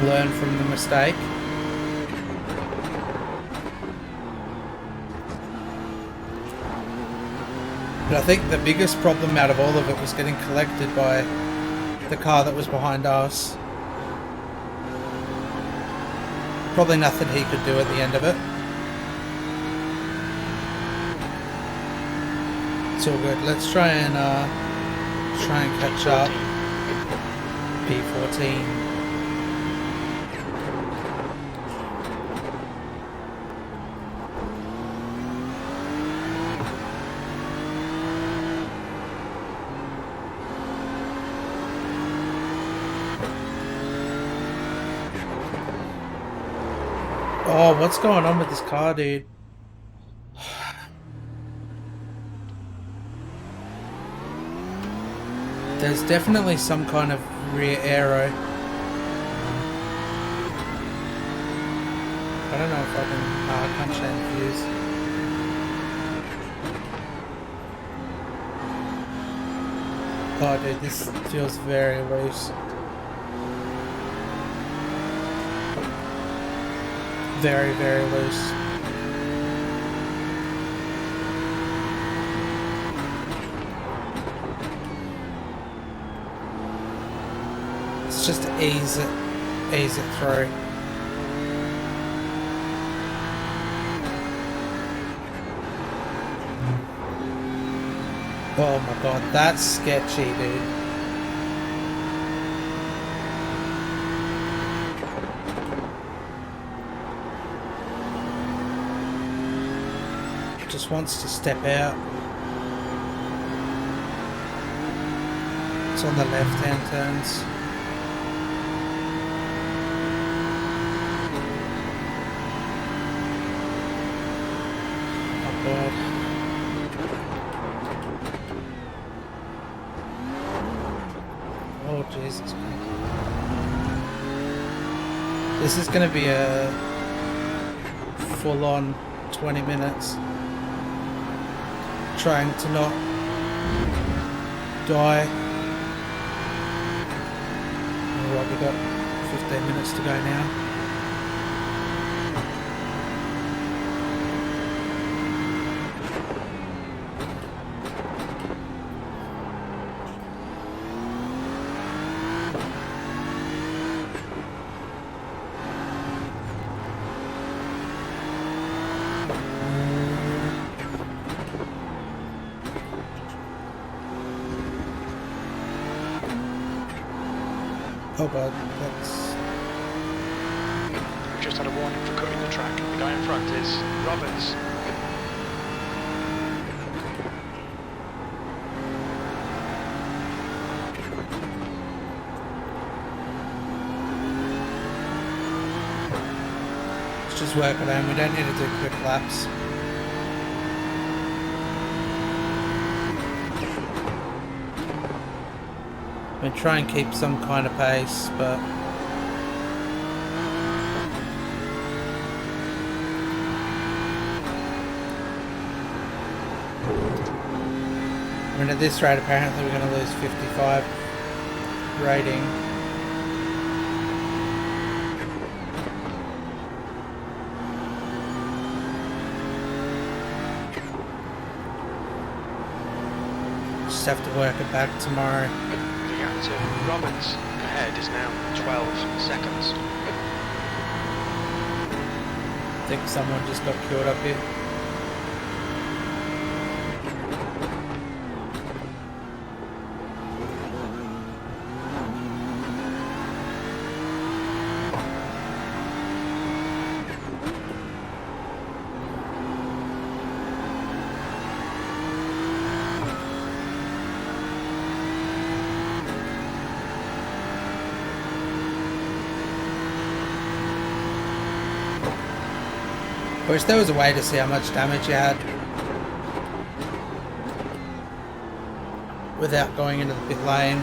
Learn from the mistake. But I think the biggest problem out of all of it was getting collected by the car that was behind us. Probably nothing he could do at the end of it. It's all good. Let's try and catch up. P14. Oh, what's going on with this car, dude? There's definitely some kind of rear aero. I don't know if I can... I can't change views. Oh dude, this feels very loose. Very, very loose. Let's just ease it through. Oh my god, that's sketchy, dude. Just wants to step out. It's on the left-hand turns. Oh god. Oh Jesus. This is going to be a full-on 20 minutes. Trying to not die. Alright, we've got 15 minutes to go now. Oh god, that's... We've just had a warning for cutting the track. The guy in front is Roberts. Let's just work it out. We don't need to do quick laps. We try and keep some kind of pace, but I mean, at this rate, apparently we're going to lose 55 rating. Just have to work it back tomorrow. The gap to Roberts ahead is now 12 seconds. think someone just got killed up here. I wish there was a way to see how much damage you had without going into the pit lane.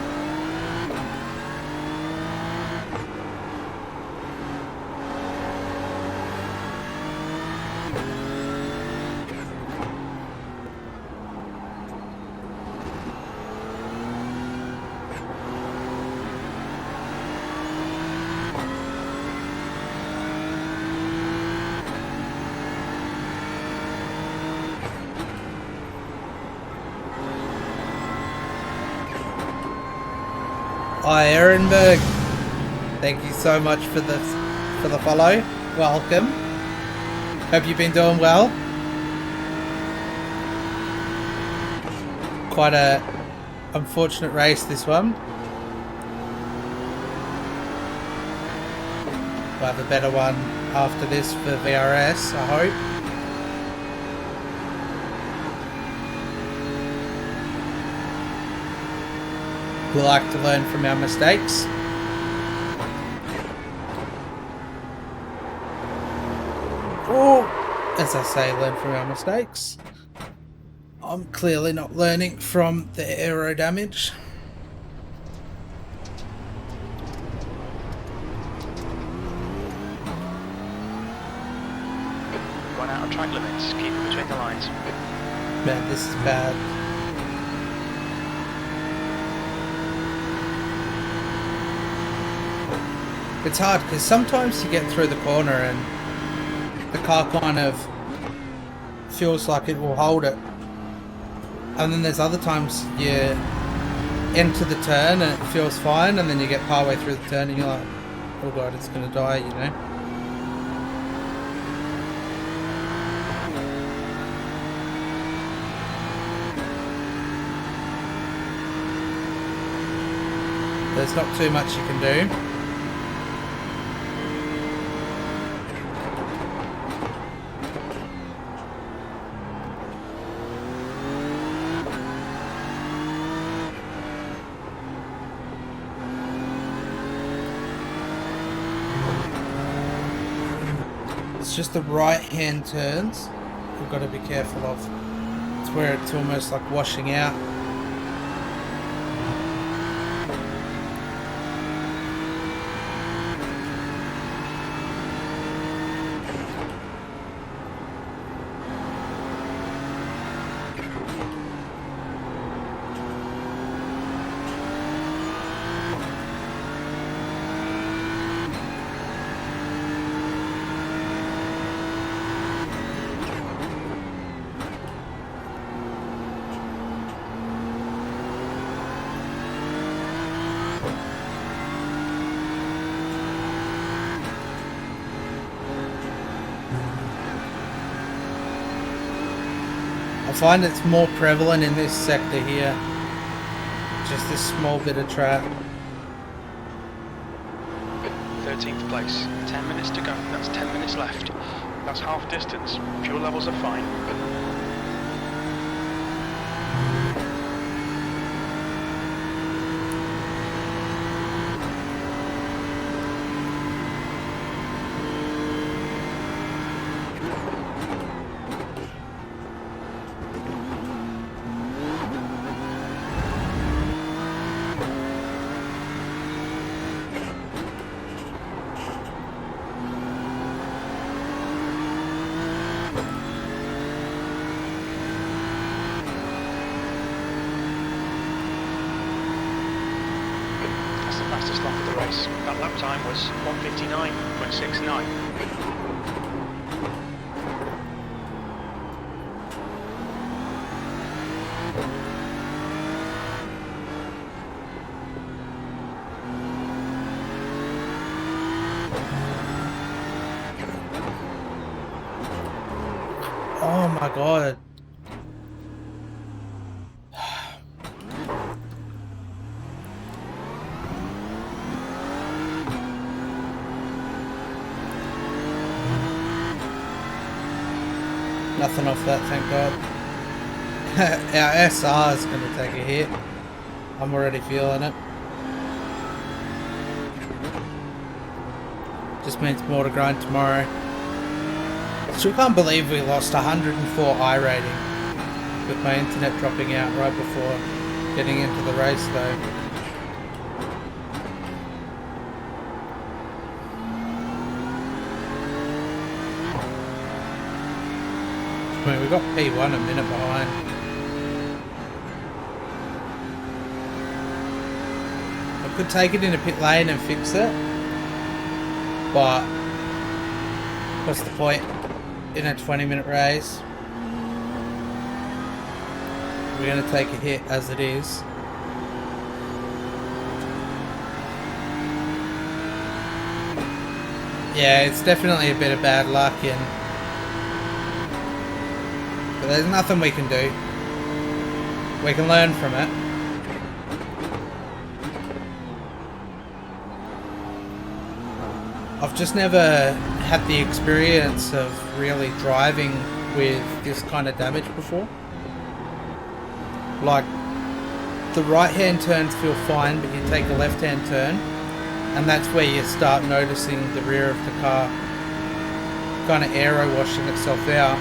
Hi Ehrenberg, thank you so much for the follow. Welcome. Hope you've been doing well. Quite a unfortunate race, this one. We'll have a better one after this for VRS, I hope. We like to learn from our mistakes. Or, as I say, learn from our mistakes. I'm clearly not learning from the aero damage. Going out of track limits, keep it between the lines. Man, this is bad. It's hard because sometimes you get through the corner and the car kind of feels like it will hold it, and then there's other times you enter the turn and it feels fine, and then you get partway through the turn and you're like, oh god, it's gonna die, you know. There's not too much you can do. It's just the right hand turns we've got to be careful of. It's where it's almost like washing out. I find it's more prevalent in this sector here. Just this small bit of track. 13th place, 10 minutes to go, that's 10 minutes left. That's half distance, fuel levels are fine. Fastest lap of the race. That lap time was 1:59.69. my god. Nothing off that, thank god. Our SR is going to take a hit. I'm already feeling it. Just means more to grind tomorrow. Still can't believe we lost 104 iRating with my internet dropping out right before getting into the race though. I mean, we got P1 a minute behind. I could take it in a pit lane and fix it, but what's the point in a 20-minute race? We're going to take a hit as it is. Yeah, it's definitely a bit of bad luck, but there's nothing we can do. We can learn from it. I've just never had the experience of really driving with this kind of damage before. Like, the right hand turns feel fine, but you take a left hand turn, and that's where you start noticing the rear of the car kind of aero washing itself out.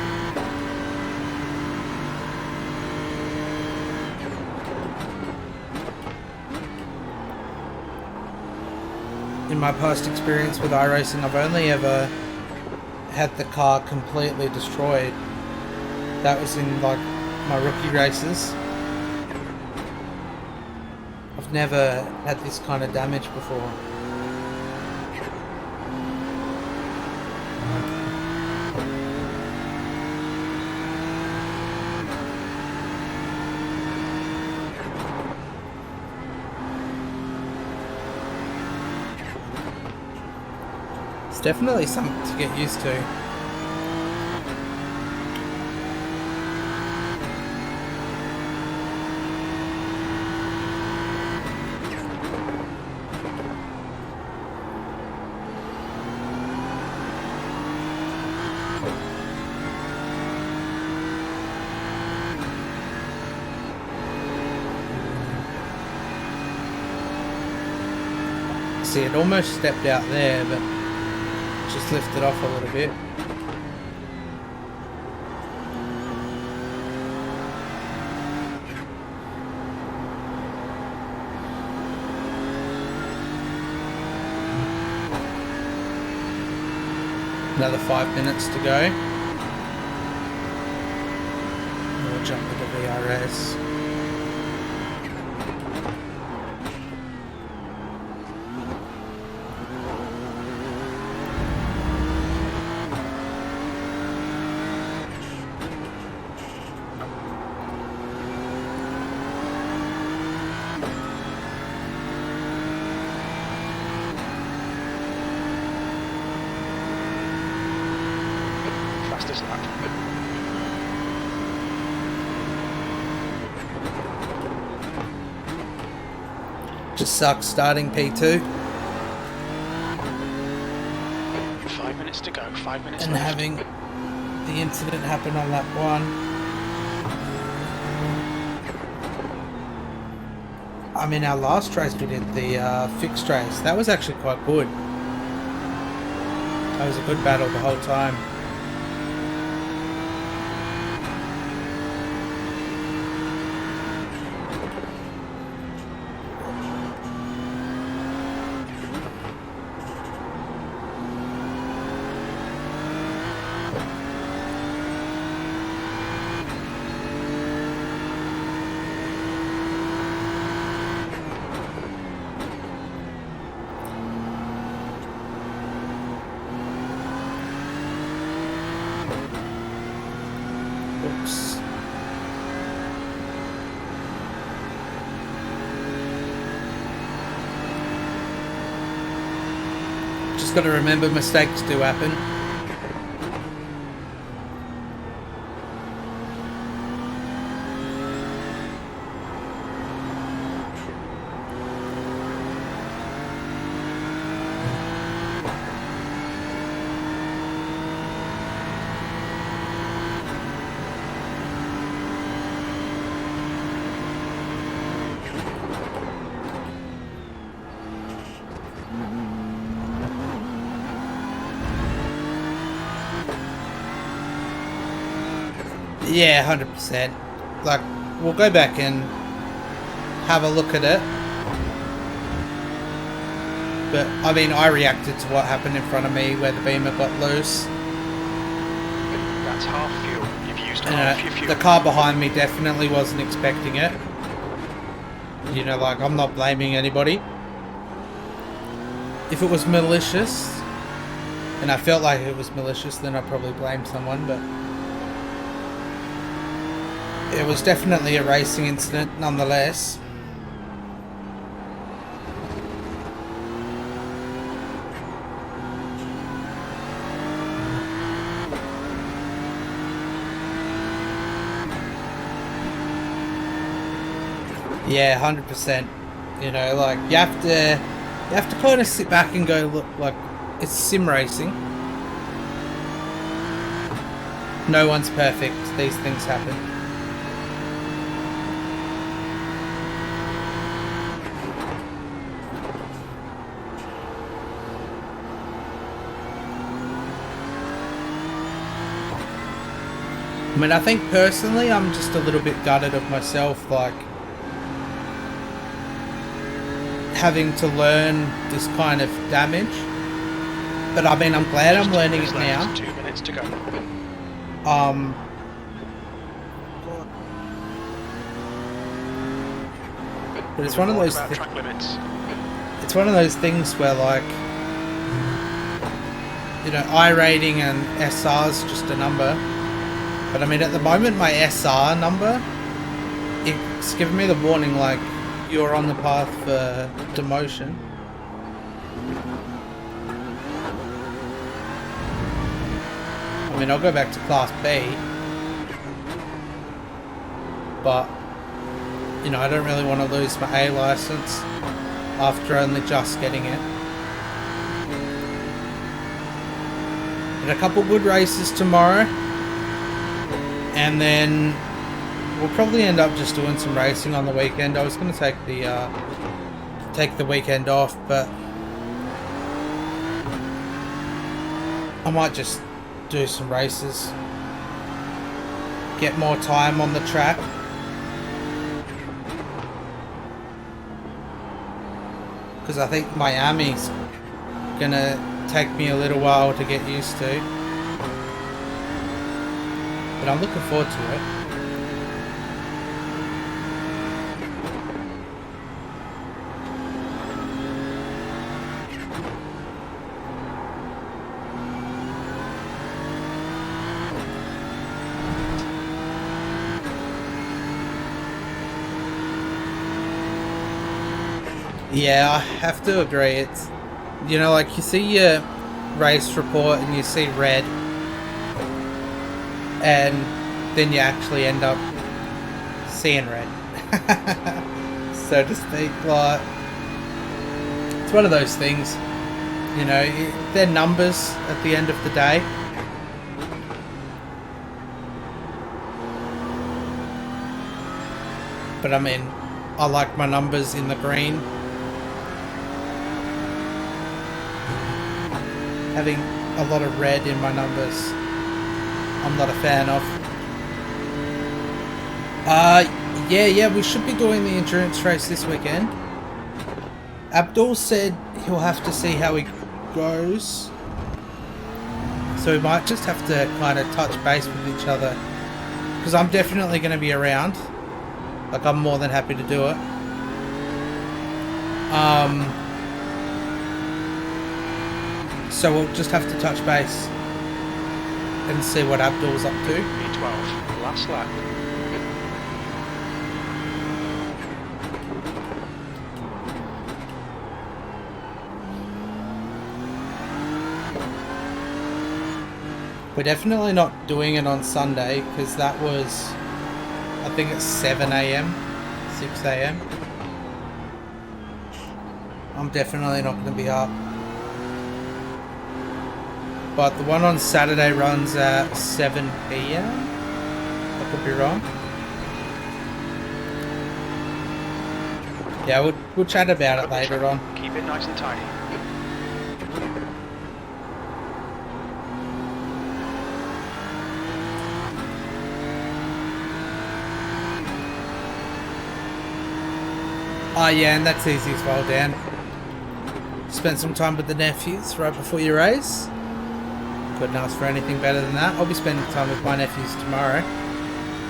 In my past experience with iRacing, I've only ever had the car completely destroyed. That was in like my rookie races. I've never had this kind of damage before. It's definitely something to get used to. See, it almost stepped out there, but just lifted off a little bit. Another 5 minutes to go. We'll jump into VRS. Fastest lap. Just sucks starting P2 5 minutes to go. 5 minutes and left. having the incident happen on lap 1. I mean, our last race we did, the fixed race, that was actually quite good. That was a good battle the whole time. Oops. Just got to remember mistakes do happen. Yeah, 100%. Like, we'll go back and have a look at it. But, I mean, I reacted to what happened in front of me where the beamer got loose. That's half fuel. You've used half your fuel. The car behind me definitely wasn't expecting it. You know, like, I'm not blaming anybody. If it was malicious, and I felt like it was malicious, then I'd probably blame someone, but it was definitely a racing incident nonetheless. Yeah, 100%. You know, like, you have to kind of sit back and go, look, like, it's sim racing. No one's perfect. These things happen. I mean, I think personally, I'm just a little bit gutted of myself, like, having to learn this kind of damage. But I mean, I'm glad I'm learning it now. 2 minutes to go. But it's one of those. Track limits. It's one of those things where, like, you know, iRating and SR is just a number. But I mean, at the moment, my SR number, it's giving me the warning, like, you're on the path for demotion. I mean, I'll go back to Class B. But, you know, I don't really want to lose my A license after only just getting it. But a couple good races tomorrow. And then we'll probably end up just doing some racing on the weekend. I was going to take the weekend off, but I might just do some races, get more time on the track. Because I think Miami's going to take me a little while to get used to. But I'm looking forward to it. Yeah, I have to agree. It's, you know, like, you see your race report and you see red, and then you actually end up seeing red, so to speak. Like, it's one of those things, you know, they're numbers at the end of the day. But I mean, I like my numbers in the green. Having a lot of red in my numbers, I'm not a fan of. Yeah, we should be doing the endurance race this weekend. Abdul said he'll have to see how he goes, so we might just have to kind of touch base with each other, because I'm definitely going to be around. Like, I'm more than happy to do it. So we'll just have to touch base and see what Abdul's up to. B12, last lap. We're definitely not doing it on Sunday, because that was, I think it's 7 AM, 6 AM. I'm definitely not going to be up. But the one on Saturday runs at 7 PM. I could be wrong. Yeah, we'll chat about it later on. Keep it nice and tidy. Oh yeah, and that's easy as well, Dan. Spend some time with the nephews right before your race. Couldn't ask for anything better than that. I'll be spending time with my nephews tomorrow,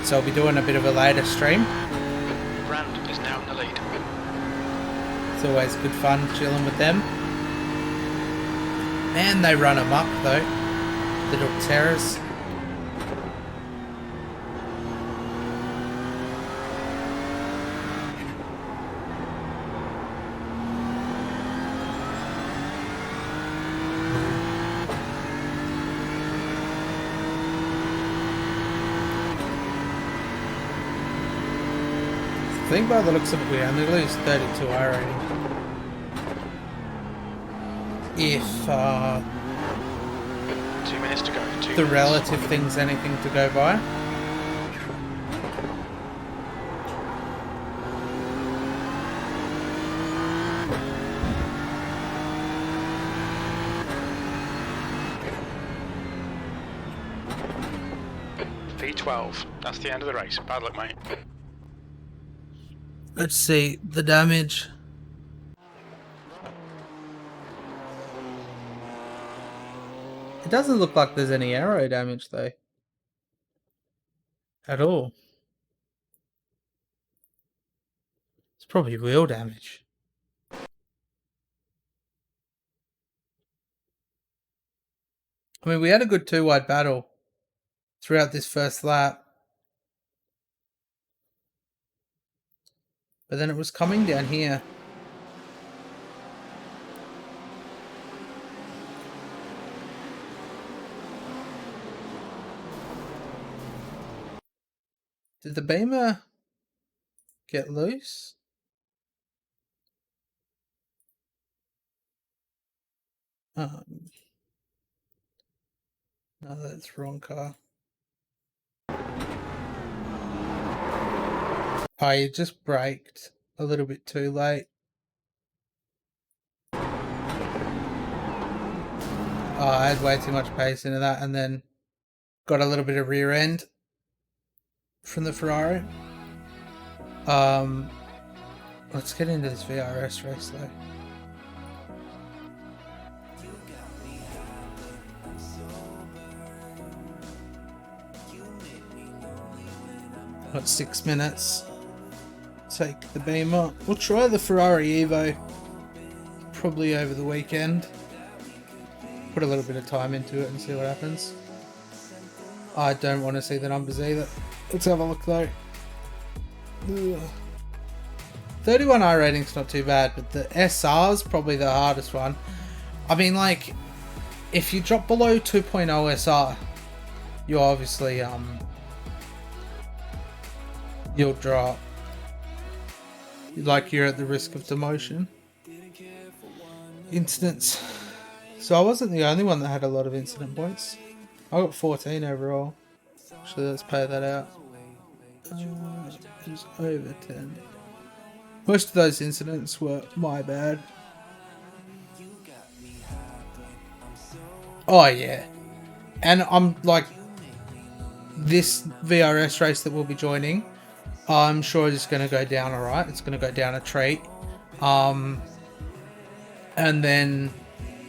so I'll be doing a bit of a later stream. Rand is now in the lead. It's always good fun chilling with them. And they run amok though, little terrors. I think by the looks of it, we only lose 32 iRating. If 2 minutes to go. the relative thing's anything to go by. V12. That's the end of the race. Bad luck, mate. Let's see the damage. It doesn't look like there's any arrow damage though. At all. It's probably wheel damage. I mean, we had a good two-wide battle throughout this first lap. But then it was coming down here. Did the beamer get loose? No, that's the wrong car. Oh, you just braked a little bit too late. Oh, I had way too much pace into that and then got a little bit of rear end from the Ferrari. Let's get into this VRS race though. Got 6 minutes. Take the Beamer. We'll try the Ferrari Evo probably over the weekend. Put a little bit of time into it and see what happens. I don't want to see the numbers either. Let's have a look though. Ugh. 31 iRating's not too bad, but the SR's probably the hardest one. I mean, like, if you drop below 2.0 SR, you obviously you'll drop. Like, you're at the risk of demotion. Incidents. So I wasn't the only one that had a lot of incident points. I got 14 overall. Actually, let's pay that out. It was over 10. Most of those incidents were my bad. Oh yeah. And I'm like, this VRS race that we'll be joining, I'm sure it's going to go down alright. It's going to go down a treat. And then,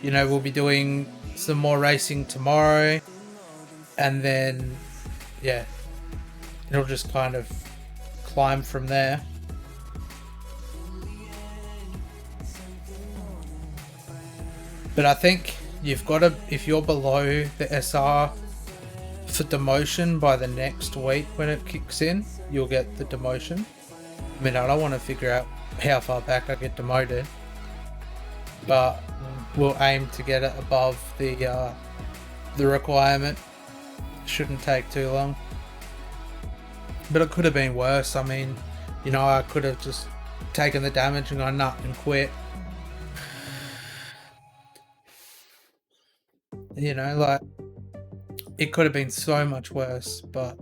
you know, we'll be doing some more racing tomorrow. And then, yeah, it'll just kind of climb from there. But I think you've got to, if you're below the SR for demotion by the next week when it kicks in, you'll get the demotion. I mean, I don't want to figure out how far back I get demoted, but we'll aim to get it above the requirement. Shouldn't take too long. But it could have been worse. I mean, you know, I could have just taken the damage and gone nut and quit. You know, like, it could have been so much worse, but,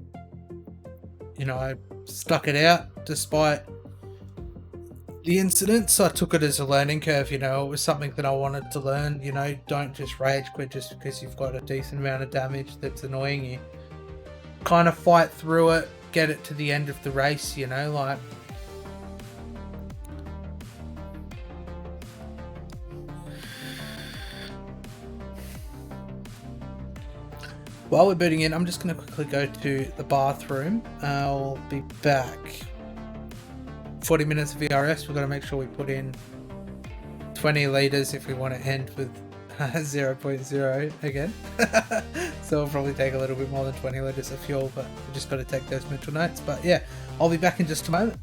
you know, I stuck it out despite the incidents. I took it as a learning curve, you know. It was something that I wanted to learn. You know, don't just rage quit just because you've got a decent amount of damage that's annoying you. Kind of fight through it, get it to the end of the race, you know, like, While we're booting in, I'm just going to quickly go to the bathroom. I'll be back. 40 minutes of VRS. We've got to make sure we put in 20 litres if we want to end with 0.0 again. So it'll probably take a little bit more than 20 litres of fuel, but we just got to take those mental notes. But yeah, I'll be back in just a moment.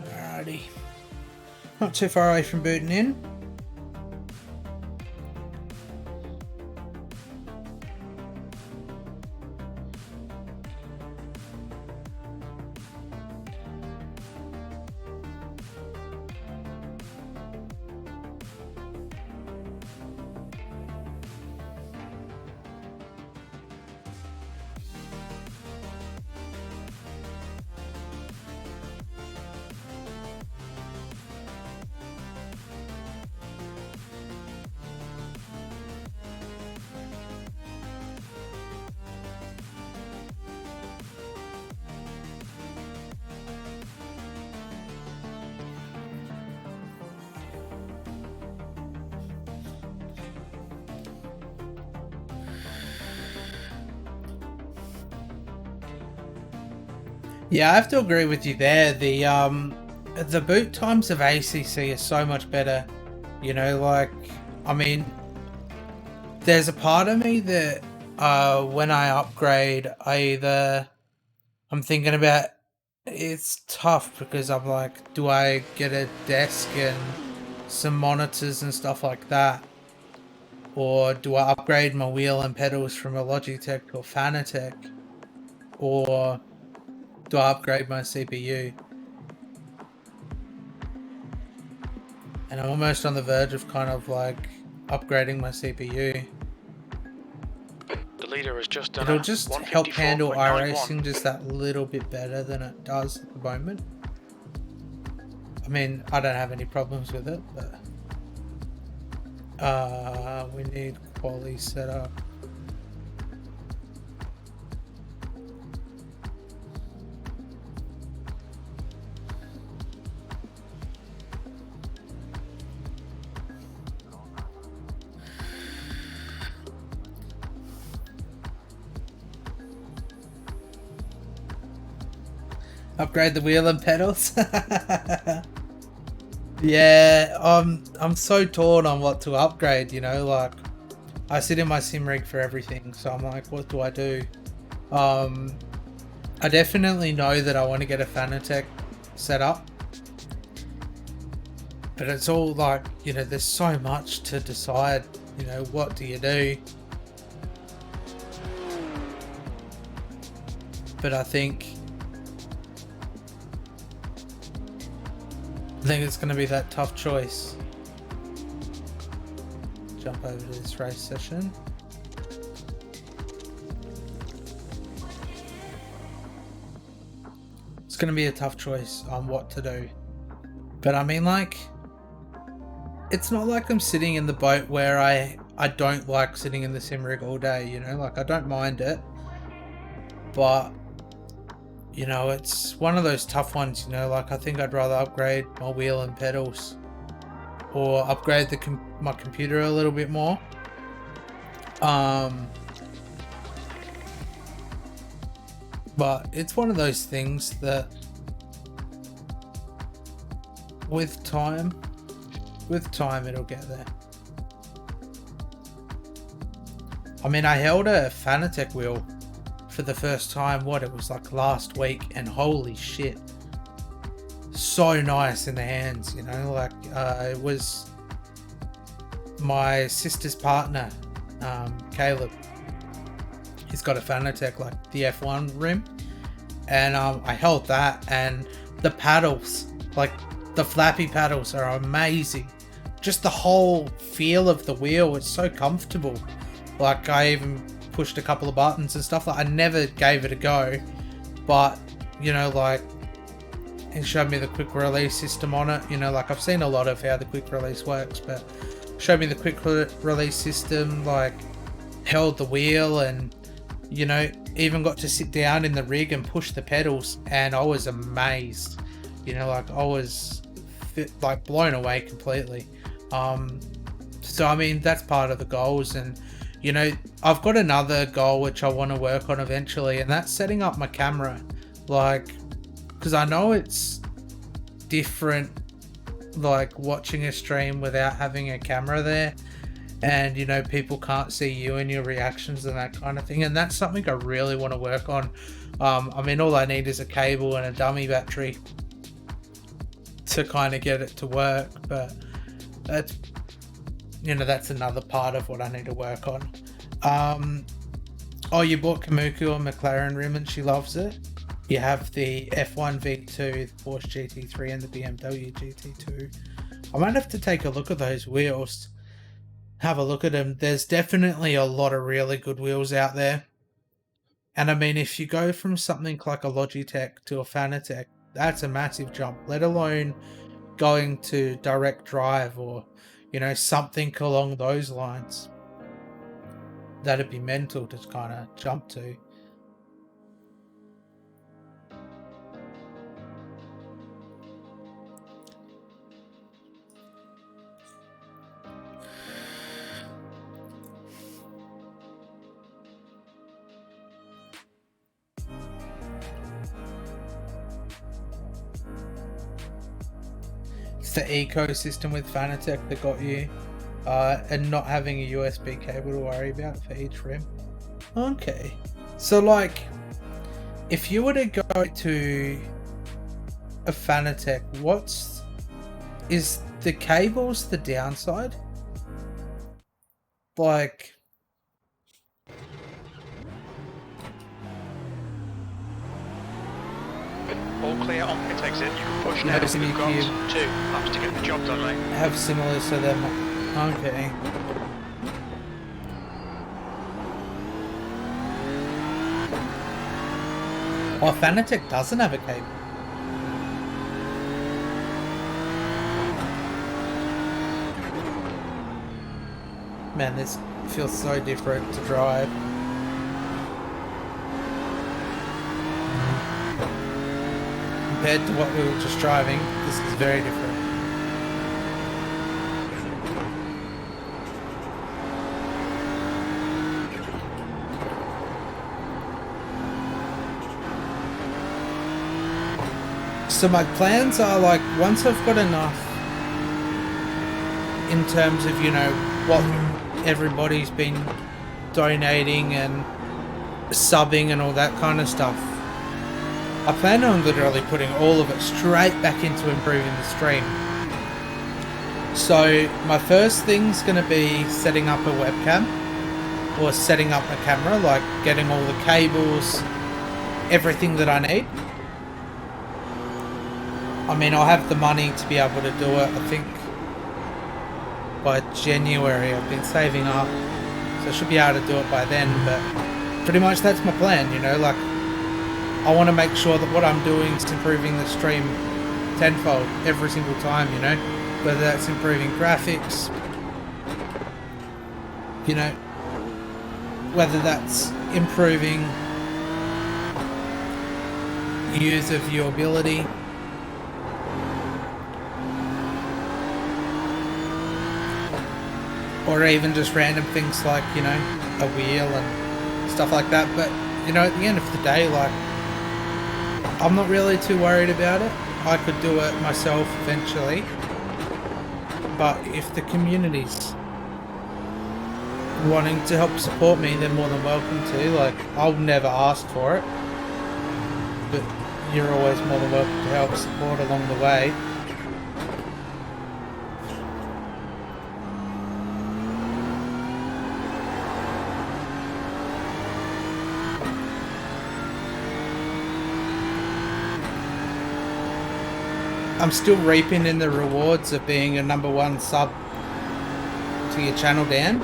Alrighty. Not too far away from booting in. Yeah, I have to agree with you there. The boot times of ACC are so much better. You know, like, I mean, there's a part of me that when I upgrade, I'm thinking about, it's tough because I'm like, do I get a desk and some monitors and stuff like that? Or do I upgrade my wheel and pedals from a Logitech to a Fanatec? Or do I upgrade my CPU? And I'm almost on the verge of kind of like upgrading my CPU. The leader has just done. It'll just help handle iRacing just that little bit better than it does at the moment. I mean, I don't have any problems with it, but we need quality setup. Upgrade the wheel and pedals. Yeah, I'm so torn on what to upgrade, you know, like I sit in my sim rig for everything, so I'm like, what do I do? I definitely know that I want to get a Fanatec set up, but it's all like, you know, there's so much to decide, you know, what do you do? But I think it's going to be that tough choice. Jump over to this race session. It's going to be a tough choice on what to do. But I mean, like, it's not like I'm sitting in the boat where I don't like sitting in the sim rig all day, you know, like I don't mind it. But you know, it's one of those tough ones, you know, like I think I'd rather upgrade my wheel and pedals or upgrade my computer a little bit more. But it's one of those things that with time it'll get there. I mean, I held a Fanatec wheel for the first time, it was like last week, and holy shit, so nice in the hands, you know, like it was my sister's partner, Caleb. He's got a Fanatec, like the F1 rim, and I held that, and the paddles, like the flappy paddles, are amazing. Just the whole feel of the wheel, it's so comfortable. Like I even pushed a couple of buttons and stuff. Like I never gave it a go, but you know, like he showed me the quick release system on it. You know, like I've seen a lot of how the quick release works, but showed me the quick release system, like held the wheel, and you know, even got to sit down in the rig and push the pedals, and I was amazed. You know, like I was like blown away completely. So I mean, that's part of the goals, and you know, I've got another goal which I want to work on eventually, and that's setting up my camera, like, because I know it's different, like watching a stream without having a camera there, and you know, people can't see you and your reactions and that kind of thing, and that's something I really want to work on. I mean, all I need is a cable and a dummy battery to kind of get it to work, but that's, you know, that's another part of what I need to work on. Oh, you bought Kamuku a McLaren rim and she loves it. You have the F1 V2, the Porsche GT3 and the BMW GT2. I might have to take a look at those wheels, have a look at them. There's definitely a lot of really good wheels out there, and I mean, if you go from something like a Logitech to a Fanatec, that's a massive jump, let alone going to direct drive or, you know, something along those lines. That'd be mental to kind of jump to. It's the ecosystem with Fanatec that got you, and not having a USB cable to worry about for each rim. Okay, so like, if you were to go to a Fanatec, is the cables the downside? Like, All clear on pit exit. You can push Yeah, now. it's in You've your got cube. 2 laps to get the job done, mate. have similar to them. Okay. Oh, Fanatec doesn't have a cable. Man, this feels so different to drive. Compared to what we were just driving, this is very different. So my plans are, like, once I've got enough in terms of, you know, what everybody's been donating and subbing and all that kind of stuff, I plan on literally putting all of it straight back into improving the stream. So my first thing's going to be setting up a webcam, or setting up a camera, like getting all the cables, everything that I need. I mean, I'll have the money to be able to do it, I think, by January. I've been saving up, so I should be able to do it by then, but pretty much that's my plan, you know, like, I want to make sure that what I'm doing is improving the stream tenfold every single time, you know, whether that's improving graphics, you know, whether that's improving user viewability, or even just random things like, you know, a wheel and stuff like that. But, you know, at the end of the day, like, I'm not really too worried about it. I could do it myself eventually. But if the community's wanting to help support me, they're more than welcome to. Like, I'll never ask for it, but you're always more than welcome to help support along the way. I'm still reaping in the rewards of being a #1 sub to your channel, Dan.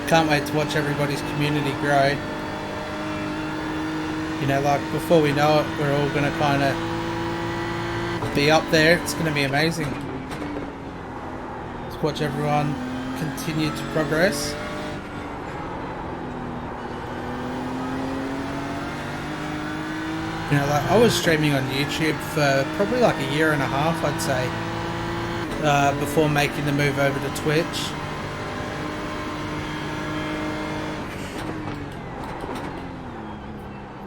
Can't wait to watch everybody's community grow. You know, like, before we know it, we're all going to kind of be up there. It's going to be amazing. Let's watch everyone continue to progress. You know, like, I was streaming on YouTube for probably like a year and a half, I'd say, before making the move over to Twitch.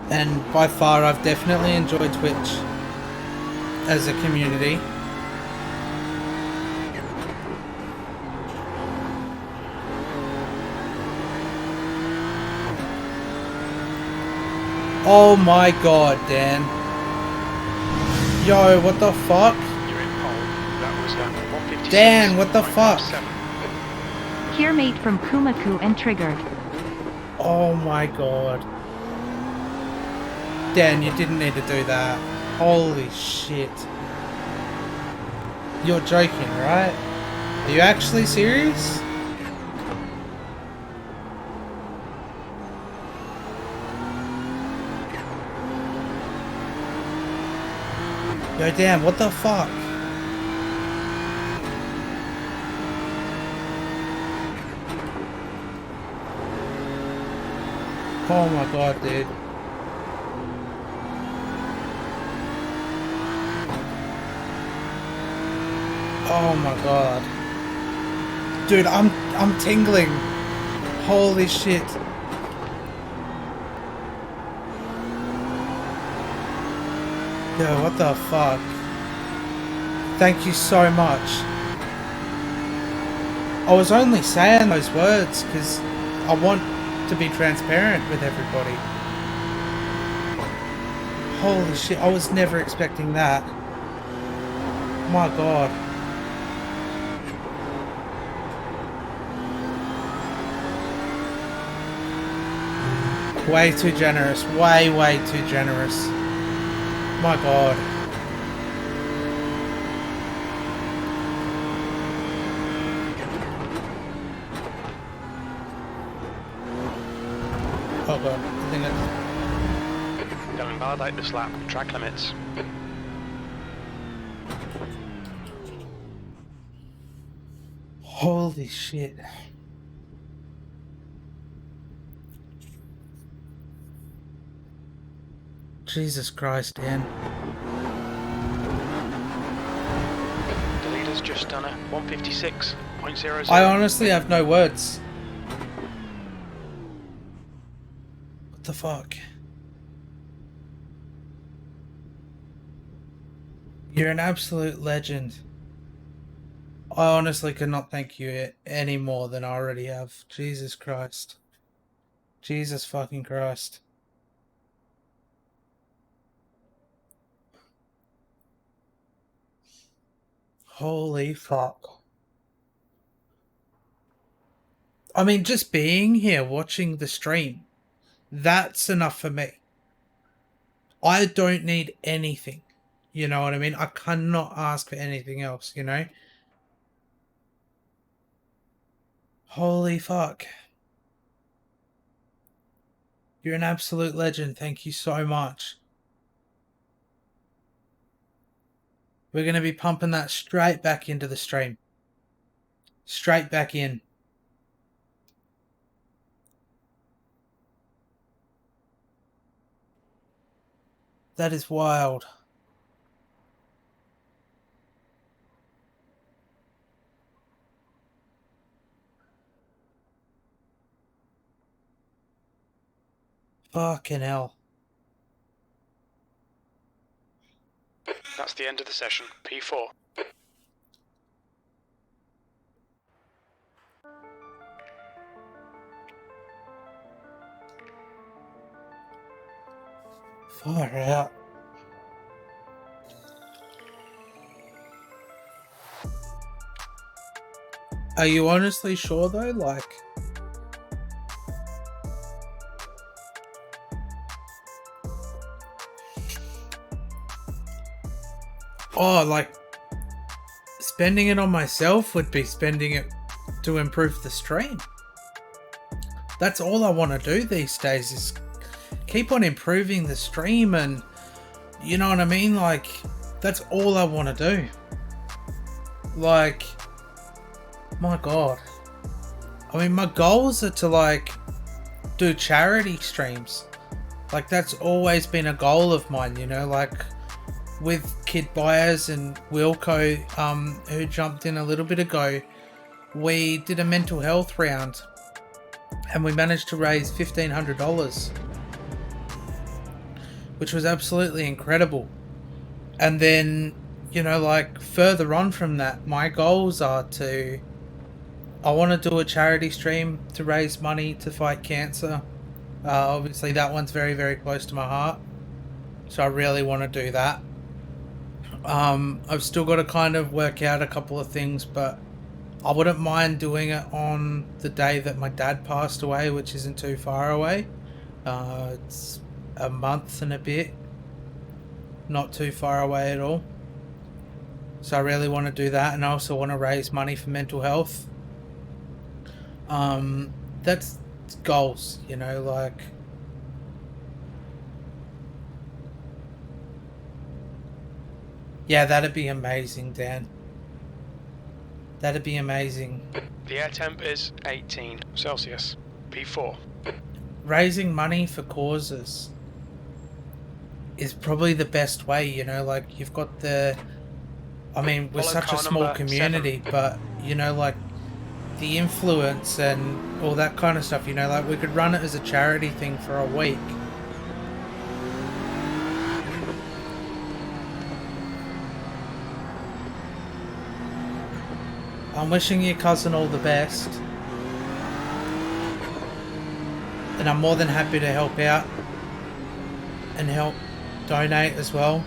And by far, I've definitely enjoyed Twitch as a community. Oh my god, Dan. Yo, what the fuck? You're in pole. That was 156. Dan, what the fuck? Here mate from Kumaku and triggered. Oh my god. Dan, you didn't need to do that. Holy shit. You're joking, right? Are you actually serious? Yo, Dan, what the fuck? Oh my god, dude. Oh my god. Dude, I'm tingling. Holy shit. Yo, what the fuck? Thank you so much. I was only saying those words because I want to be transparent with everybody. Holy shit, I was never expecting that. My god. Way too generous. Way too generous. My god. Oh god. I think it's... Go and validate this lap. Track limits. Holy shit. Jesus Christ, Dan. The leader's just done a 156.00. I honestly have no words. What the fuck? You're an absolute legend. I honestly could not thank you any more than I already have. Jesus Christ. Jesus fucking Christ. Holy fuck. I mean, just being here watching the stream, that's enough for me. I don't need anything. You know what I mean? I cannot ask for anything else, you know? Holy fuck. You're an absolute legend. Thank you so much. We're going to be pumping that straight back into the stream. Straight back in. That is wild. Fucking hell. That's the end of the session. P4. Far out. Are you honestly sure though? Like, oh, like spending it on myself would be spending it to improve the stream. That's all I want to do these days is keep on improving the stream, and you know what I mean? Like, that's all I want to do. Like, my God. I mean, my goals are to like do charity streams. Like, that's always been a goal of mine, you know, like with Kid Byers and Wilco, who jumped in a little bit ago. We did a mental health round and we managed to raise $1,500, which was absolutely incredible. And then, you know, like further on from that, my goals are to, I want to do a charity stream to raise money to fight cancer. Obviously that one's very, very close to my heart, so I really want to do that. I've still got to kind of work out a couple of things, but I wouldn't mind doing it on the day that my dad passed away, which isn't too far away. It's a month and a bit, not too far away at all. So I really want to do that, and I also want to raise money for mental health. That's goals, you know, like yeah, that'd be amazing, Dan. That'd be amazing. The air temp is 18 Celsius. P4. Raising money for causes is probably the best way, you know, like you've got the, I mean, we're Follow such a car small number community, 7. but you know, like the influence and all that kind of stuff, you know, like we could run it as a charity thing for a week. I'm wishing your cousin all the best, and I'm more than happy to help out and help donate as well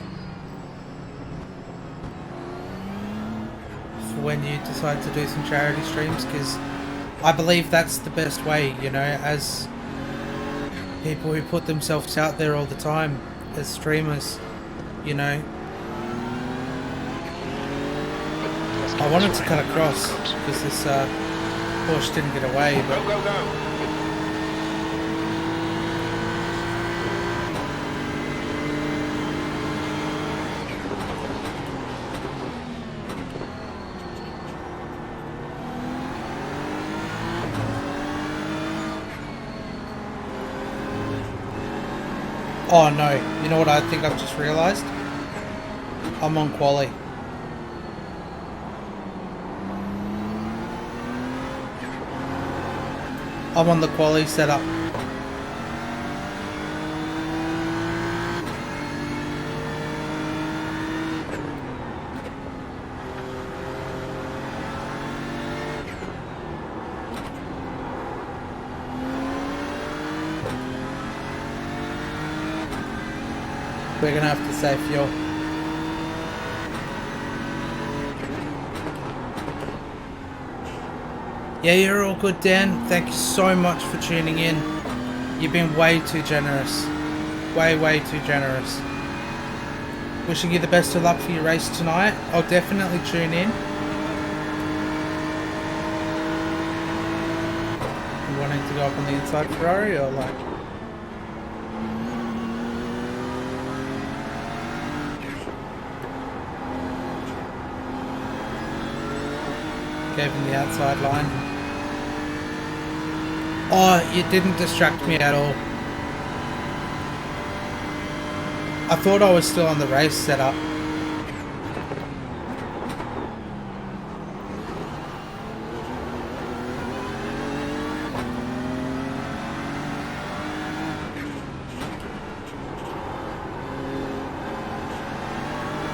for when you decide to do some charity streams, because I believe that's the best way, you know, as people who put themselves out there all the time as streamers, you know. I wanted to cut across because this Porsche didn't get away, but Go, go, go. oh no, you know what I think I've just realised? I'm on quali. I'm on the quali setup. We're gonna have to save fuel. Yeah, you're all good, Dan. Thank you so much for tuning in. You've been way too generous. Way too generous. Wishing you the best of luck for your race tonight. I'll definitely tune in. You wanting to go up on the inside Ferrari or like... Gave him the outside line. Oh, you didn't distract me at all. I thought I was still on the race setup.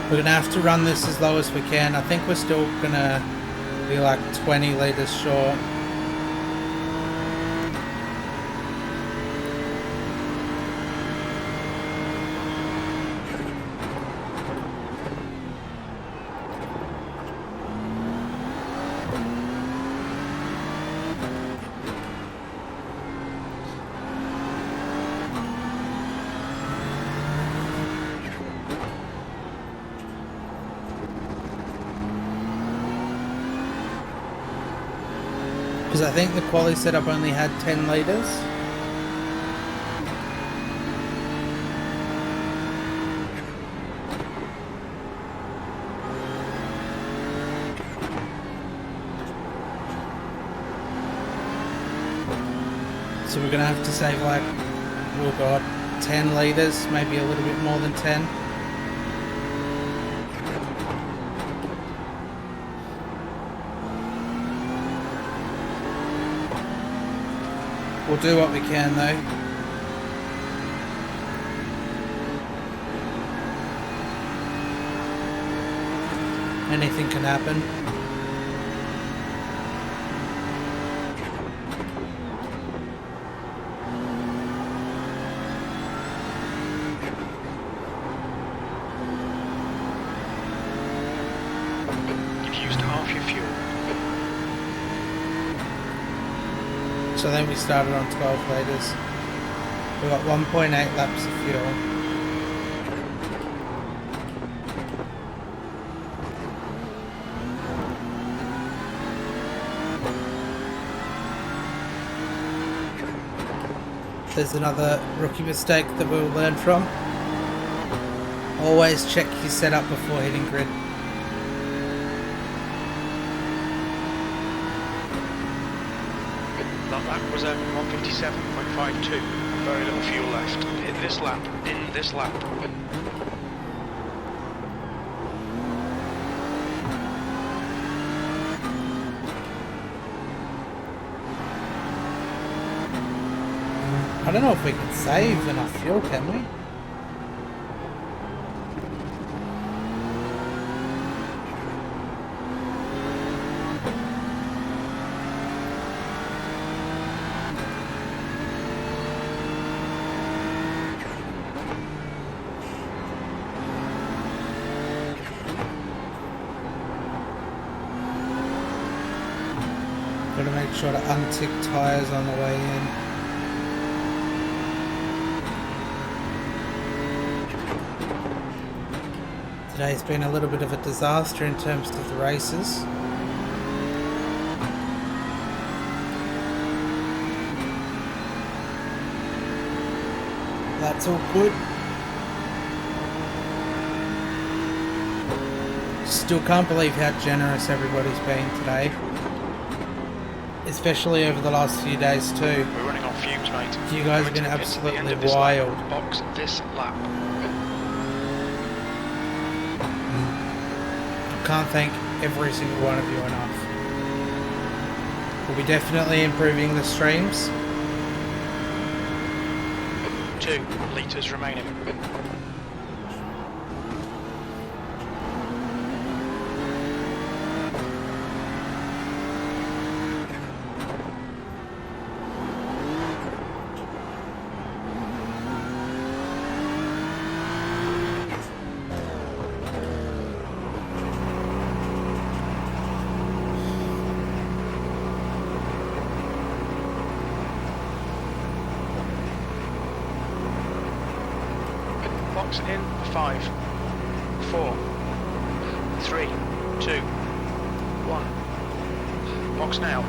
We're gonna have to run this as low as we can. I think we're still gonna be like 20 litres short. Because I think the quali setup only had 10 litres. So we're going to have to save like, oh god, 10 litres, maybe a little bit more than 10. We'll do what we can though. Anything can happen. You've used half your fuel. So then we started on 12 litres. We've got 1.8 laps of fuel. There's another rookie mistake that we'll learn from. Always check your setup before hitting grid. That was at 157.52. Very little fuel left. In this lap. In this lap. I don't know if we can save enough fuel, can we? Gotta make sure to untick tyres on the way in. Today's been a little bit of a disaster in terms of the races. That's all good. Still can't believe how generous everybody's been today. Especially over the last few days too. We're running on fumes, mate. You guys have been absolutely wild. Box this lap. Can't thank every single one of you enough. We'll be definitely improving the streams. 2 litres remaining. Box in 5, 4, 3, 2, 1. Box now.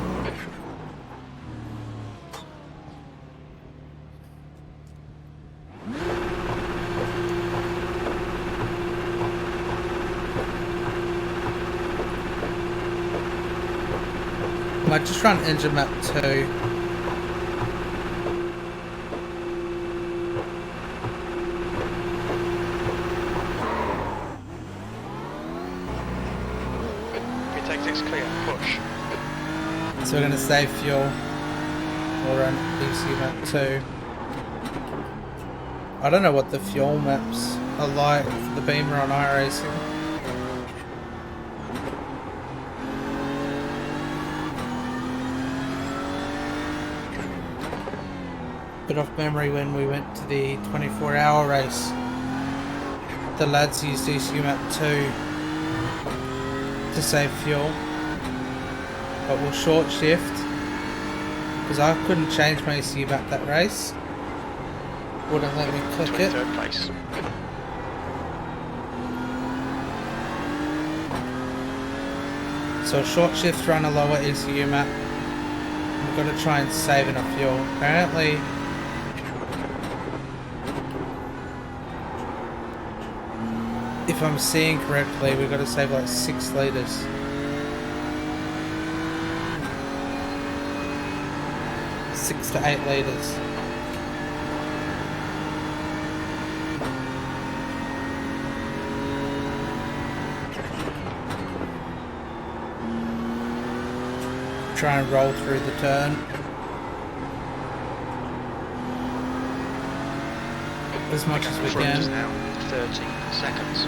Might just run engine map 2. Clear, push. So we're going to save fuel. We'll run DC map 2. I don't know what the fuel maps a light for the Beamer on iRacing. Bit off memory, when we went to the 24-hour race, the lads used ECU map 2 to save fuel, but we'll short shift because I couldn't change my ECU map that race. Wouldn't let me click it. 23rd place. So short shift run a lower ECU map. We've got to try and save enough fuel. Apparently, if I'm seeing correctly, we've got to save like 6 litres. Six to 8 litres. Try and roll through the turn as much as we Front can. now 13 seconds.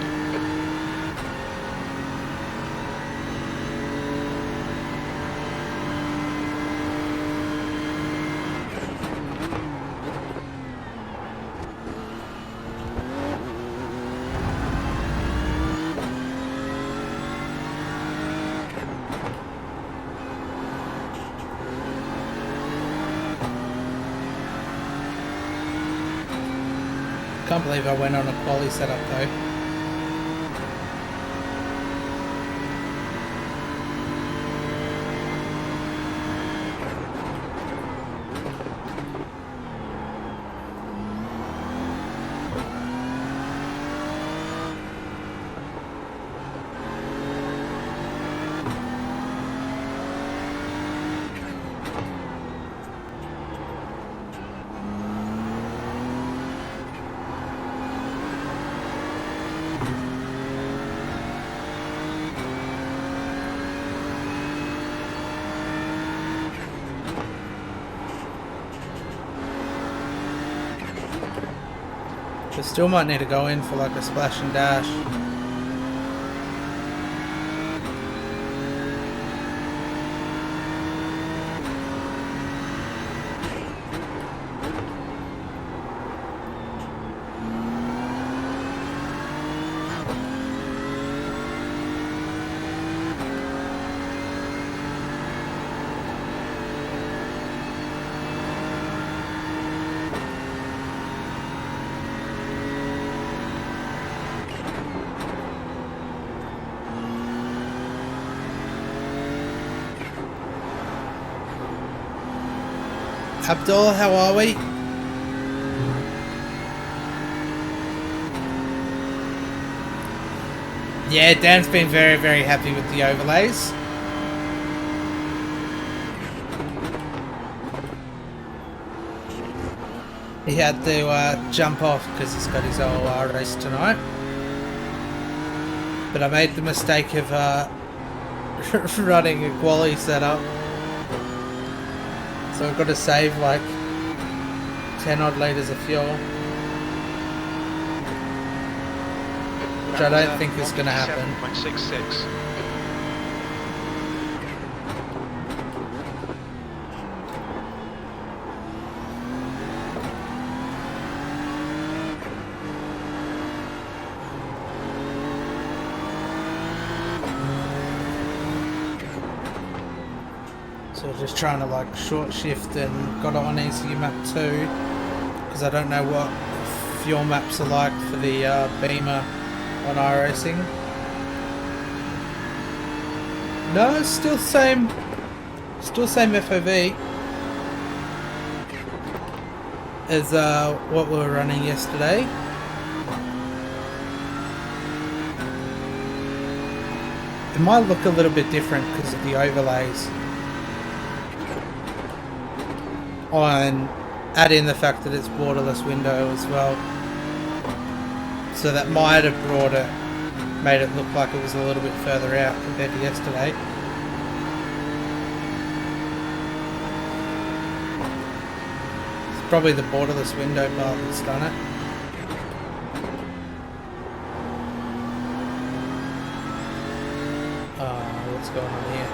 Can't believe I went on a quali setup though. We still might need to go in for like a splash and dash. Abdul, how are we? Yeah, Dan's been very, very happy with the overlays. He had to jump off because he's got his OR race tonight. But I made the mistake of running a quali setup. So I've got to save like 10 odd litres of fuel. Which I don't think is going to happen. 7.66. So just trying to like short shift and got it on ECU map 2 because I don't know what fuel maps are like for the Beamer on iRacing. No, it's still same FOV as what we were running yesterday. It might look a little bit different because of the overlays. Oh, and add in the fact that it's borderless window as well. So that might have made it look like it was a little bit further out compared to yesterday. It's probably the borderless window part that's done it. going on here.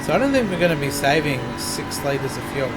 So I don't think we're going to be saving 6 litres of fuel.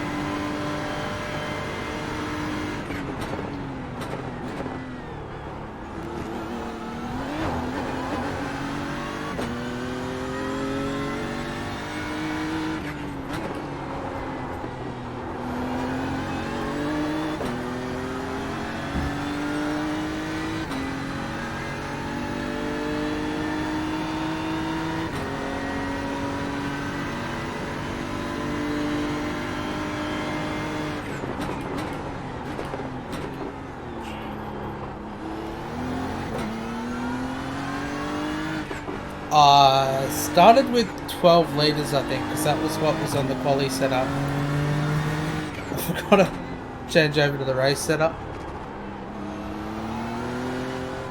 Started with 12 litres, I think, because that was what was on the quali setup. I forgot to change over to the race setup.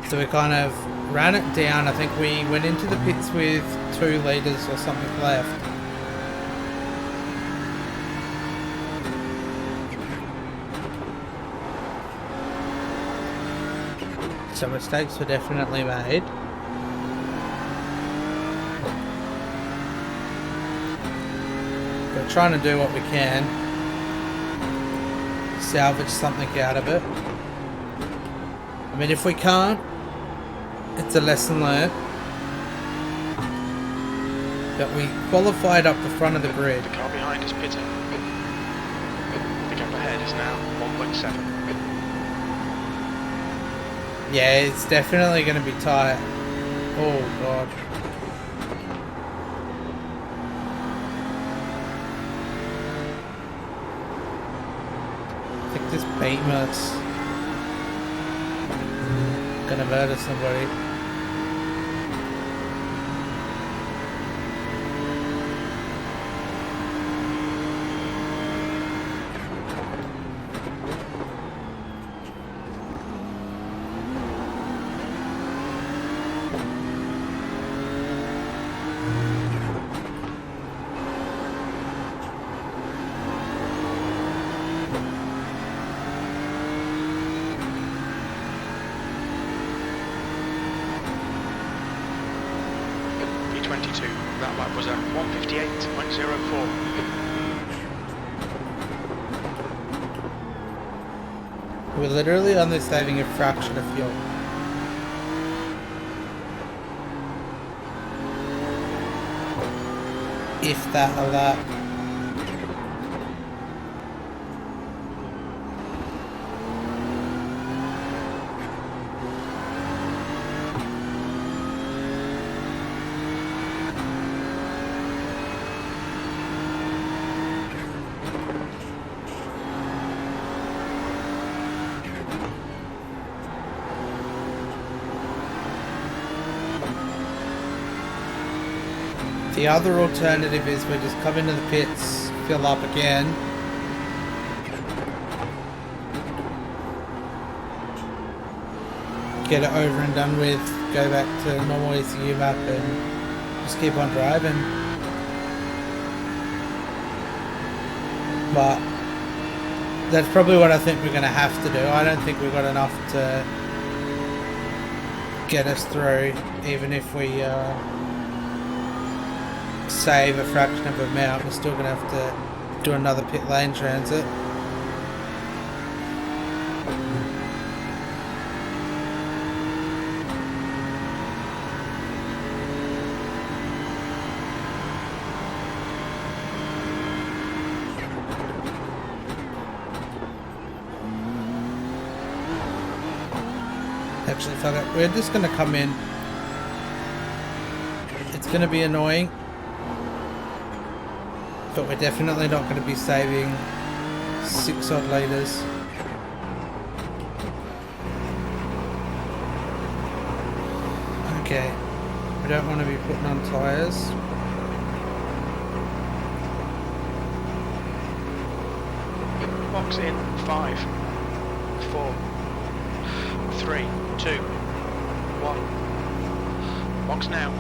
So we kind of ran it down. I think we went into the pits with 2 litres or something left. So mistakes were definitely made. We're trying to do what we can, salvage something out of it. I mean, if we can't, it's a lesson learned. But we qualified up the front of the grid. The car behind is pitting. The gap ahead is now 1.7. Yeah, it's definitely going to be tight. Oh god. I think this behemoth's gonna murder somebody. That lap was at 1:58.04. We're literally only saving a fraction of fuel. If that a lap. The other alternative is we just come into the pits, fill up again. Get it over and done with, go back to normal ECU map and just keep on driving. But that's probably what I think we're going to have to do. I don't think we've got enough to get us through, even if we save a fraction of an amount. We're still going to have to do another pit lane transit. Actually, fuck it. We're just going to come in. It's going to be annoying, but we're definitely not going to be saving 6 odd litres. Okay, we don't want to be putting on tyres. Box in 5, 4, 3, 2, 1. Box now.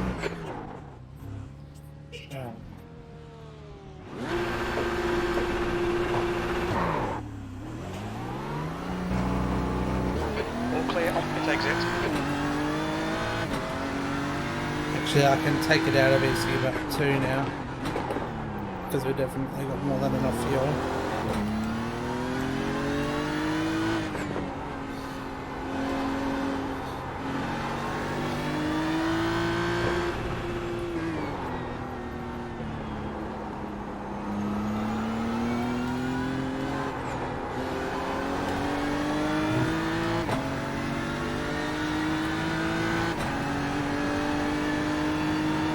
Actually, I can take it out of ECU back 2 now. Because we definitely got more than enough fuel.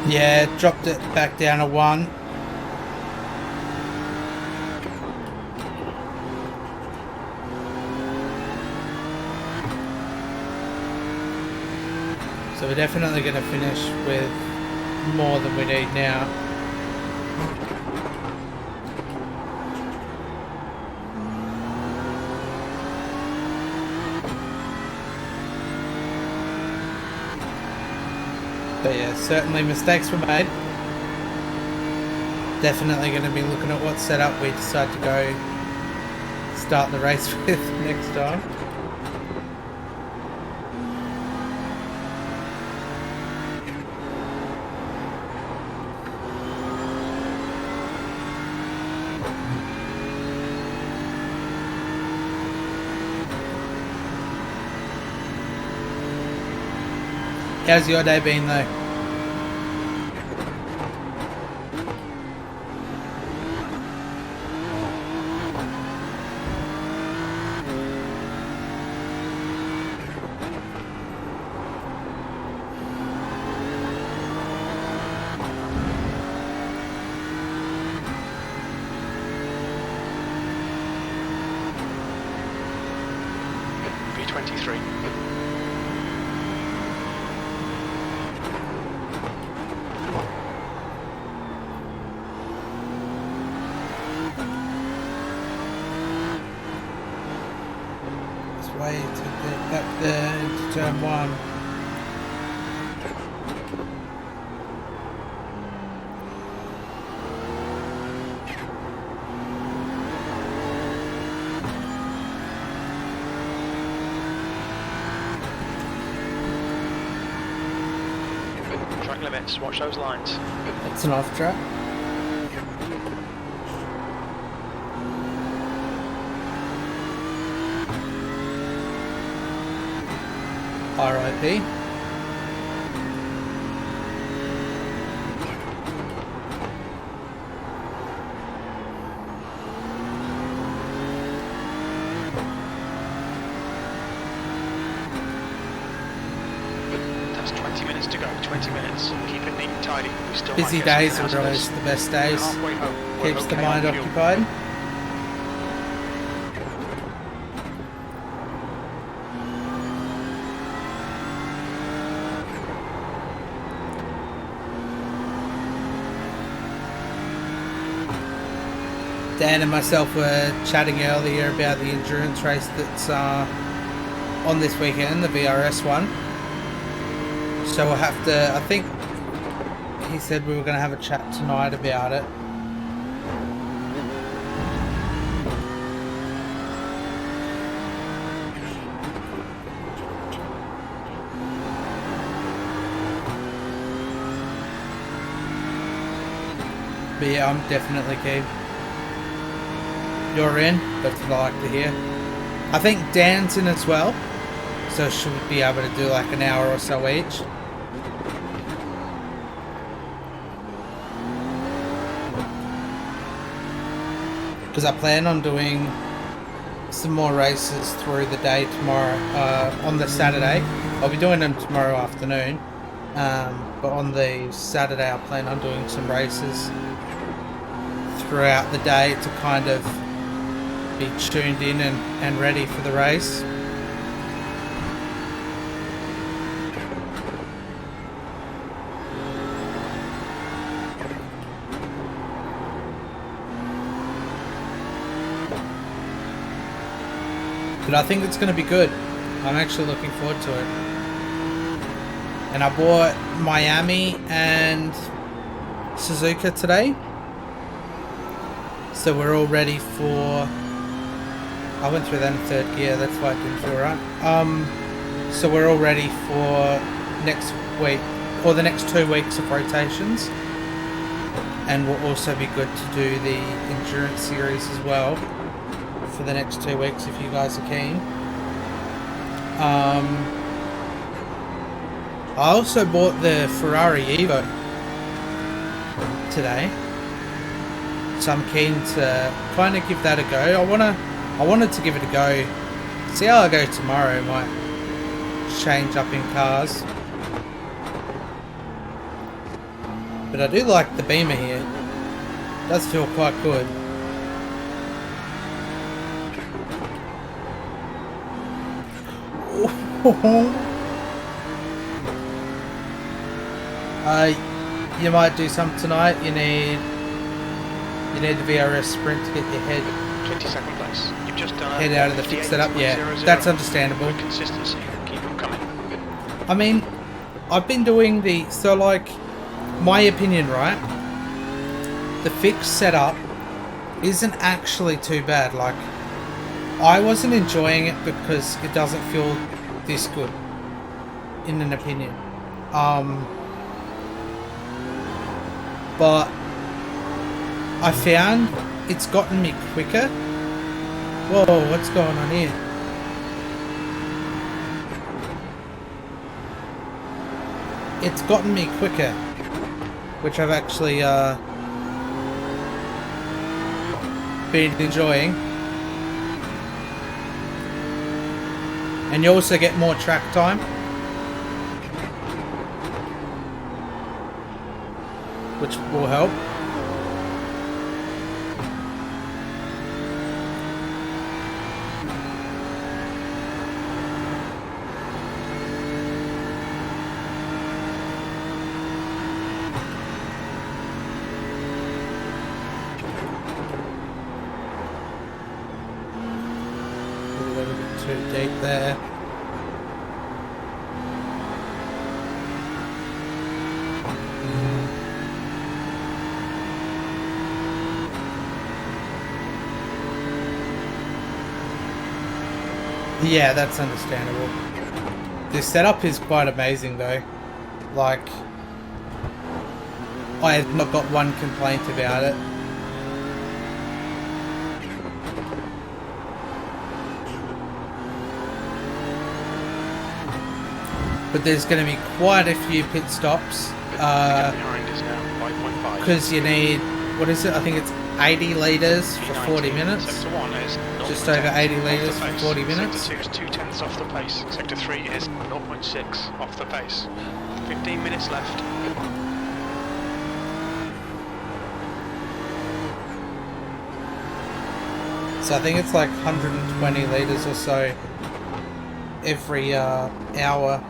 Yeah, dropped it back down to 1. So we're definitely going to finish with more than we need now. But yeah, certainly mistakes were made. Definitely going to be looking at what setup we decide to go start the race with next time. How's your day been though? V23. Way to get back there into turn 1. Track limits, watch those lines. It's an off track. RIP. That's 20 minutes to go, 20 minutes. Keep it neat and tidy. We still Busy might get days something are out of always this. the best days. Halfway home. We're Keeps the okay on mind fuel. occupied. Dan and myself were chatting earlier about the endurance race that's on this weekend, the VRS one. So we'll have to, I think he said we were going to have a chat tonight about it. But yeah, I'm definitely keen. You're in, that's what I like to hear. I think Dan's in as well, so should be able to do like an hour or so each. Because I plan on doing some more races through the day tomorrow, on the Saturday. I'll be doing them tomorrow afternoon, but on the Saturday I plan on doing some races throughout the day to kind of be tuned in and ready for the race. But I think it's going to be good. I'm actually looking forward to it. And I bought Miami and Suzuka today. So we're all ready for... I went through that in third gear, that's why it didn't feel right. So we're all ready for next week, or the next 2 weeks of rotations, and will also be good to do the endurance series as well for the next 2 weeks if you guys are keen. I also bought the Ferrari Evo today, so I'm keen to kind of give that a go. I wanted to give it a go, see how I go tomorrow. Might change up in cars, but I do like the Beamer here. It does feel quite good. You might do some tonight. You need the VRS sprint to get your head 22nd place. You've just done head out of the fix setup. Yeah, that's understandable. Good consistency. Keep them coming. I mean, I've been doing the, so like, my opinion, right? The fix setup isn't actually too bad. Like, I wasn't enjoying it because it doesn't feel this good, in an opinion. But I found it's gotten me quicker. Whoa, what's going on here? It's gotten me quicker, which I've actually been enjoying. And you also get more track time, which will help. A little bit too deep there. Yeah, that's understandable. This setup is quite amazing though. Like, I have not got one complaint about it. But there's going to be quite a few pit stops. Behind is now 5.5. Because you need, what is it? I think it's 80 litres for 40 minutes. Sector 1 is Just over 80 litres for 40 minutes. Sector 2 is 2/10 off the pace. Sector 3 is 0.6 off the pace. 15 minutes left. So I think it's like 120 litres or so every hour.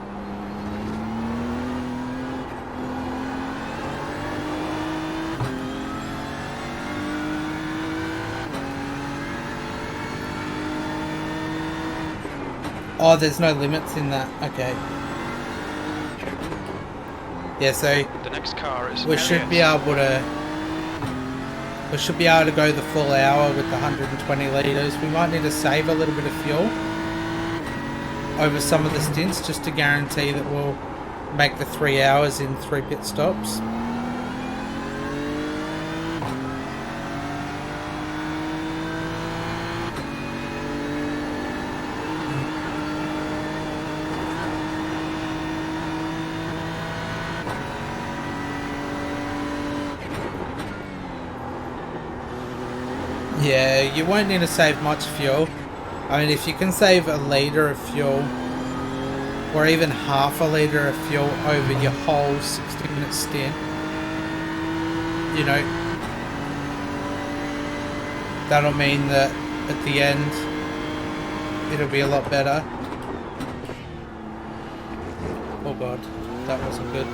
Oh, there's no limits in that. Okay. Yeah, so The next car is we should be able to go the full hour with the 120 litres. We might need to save a little bit of fuel over some of the stints just to guarantee that we'll make the 3 hours in 3 pit stops. Yeah, you won't need to save much fuel. I mean, if you can save a litre of fuel, or even half a litre of fuel over your whole 60-minute stint, you know, that'll mean that at the end, it'll be a lot better. Oh god, that wasn't good.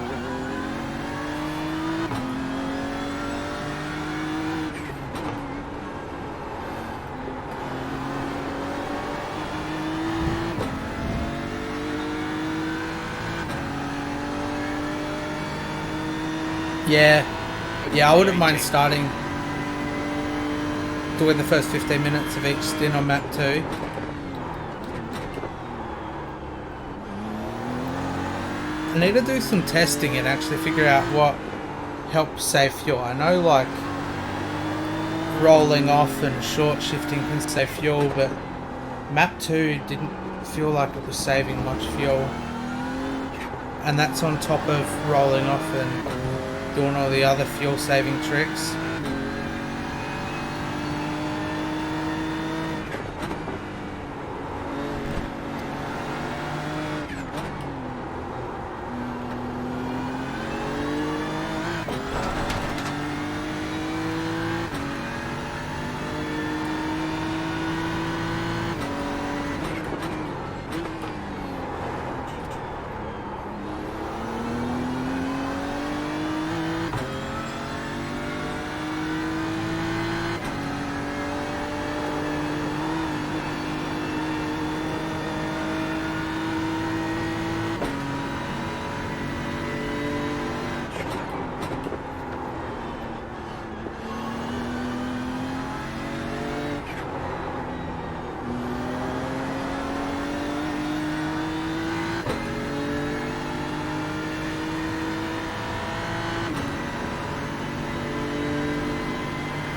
Yeah, I wouldn't mind starting doing the first 15 minutes of each stint on map 2. I need to do some testing and actually figure out what helps save fuel. I know like rolling off and short shifting can save fuel, but map 2 didn't feel like it was saving much fuel. And that's on top of rolling off and doing all the other fuel saving tricks.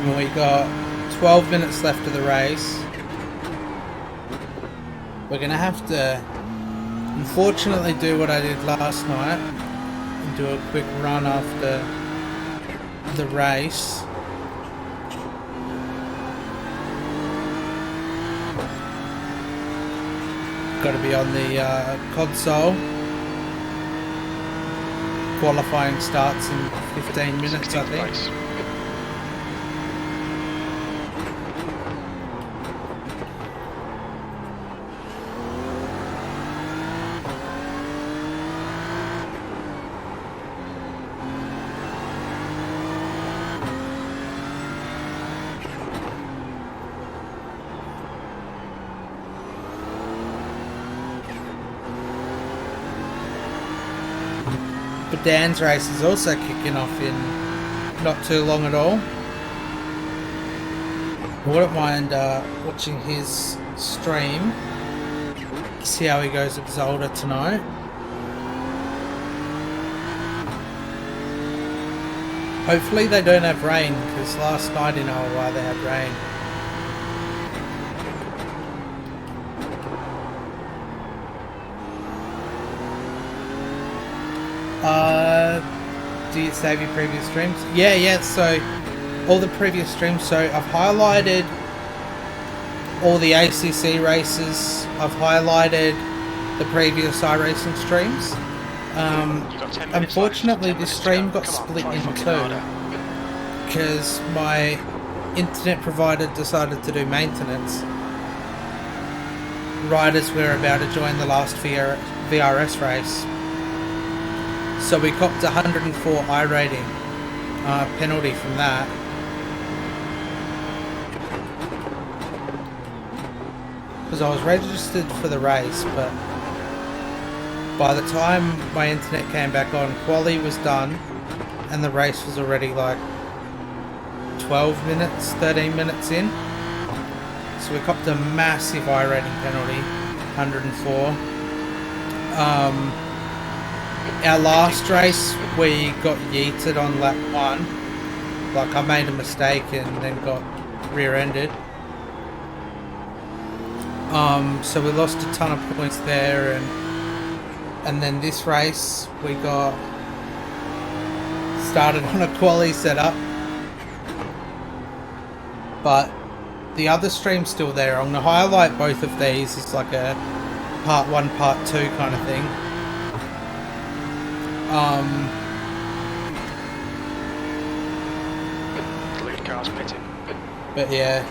And we got 12 minutes left of the race. We're gonna have to unfortunately do what I did last night and do a quick run after the race. Got to be on the console. Qualifying starts in 15 minutes, I think. Place. But Dan's race is also kicking off in not too long at all. I wouldn't mind watching his stream, see how he goes at Zolder tonight. Hopefully they don't have rain, because last night in OY they had rain. Do you save your previous streams? Yeah, so all the previous streams, so I've highlighted all the ACC races, I've highlighted the previous iRacing streams. Unfortunately this stream got split in two because my internet provider decided to do maintenance right as we're about to join the last VRS race. So we copped 104 iRating penalty from that. Because I was registered for the race, but by the time my internet came back on, quali was done and the race was already like 12 minutes, 13 minutes in. So we copped a massive iRating penalty, 104. Our last race, we got yeeted on lap 1. Like, I made a mistake and then got rear-ended. So we lost a ton of points there, and then this race, we got started on a quali setup. But the other stream's still there. I'm going to highlight both of these. It's like a part 1, part 2 kind of thing. The lead car's pitting. But yeah,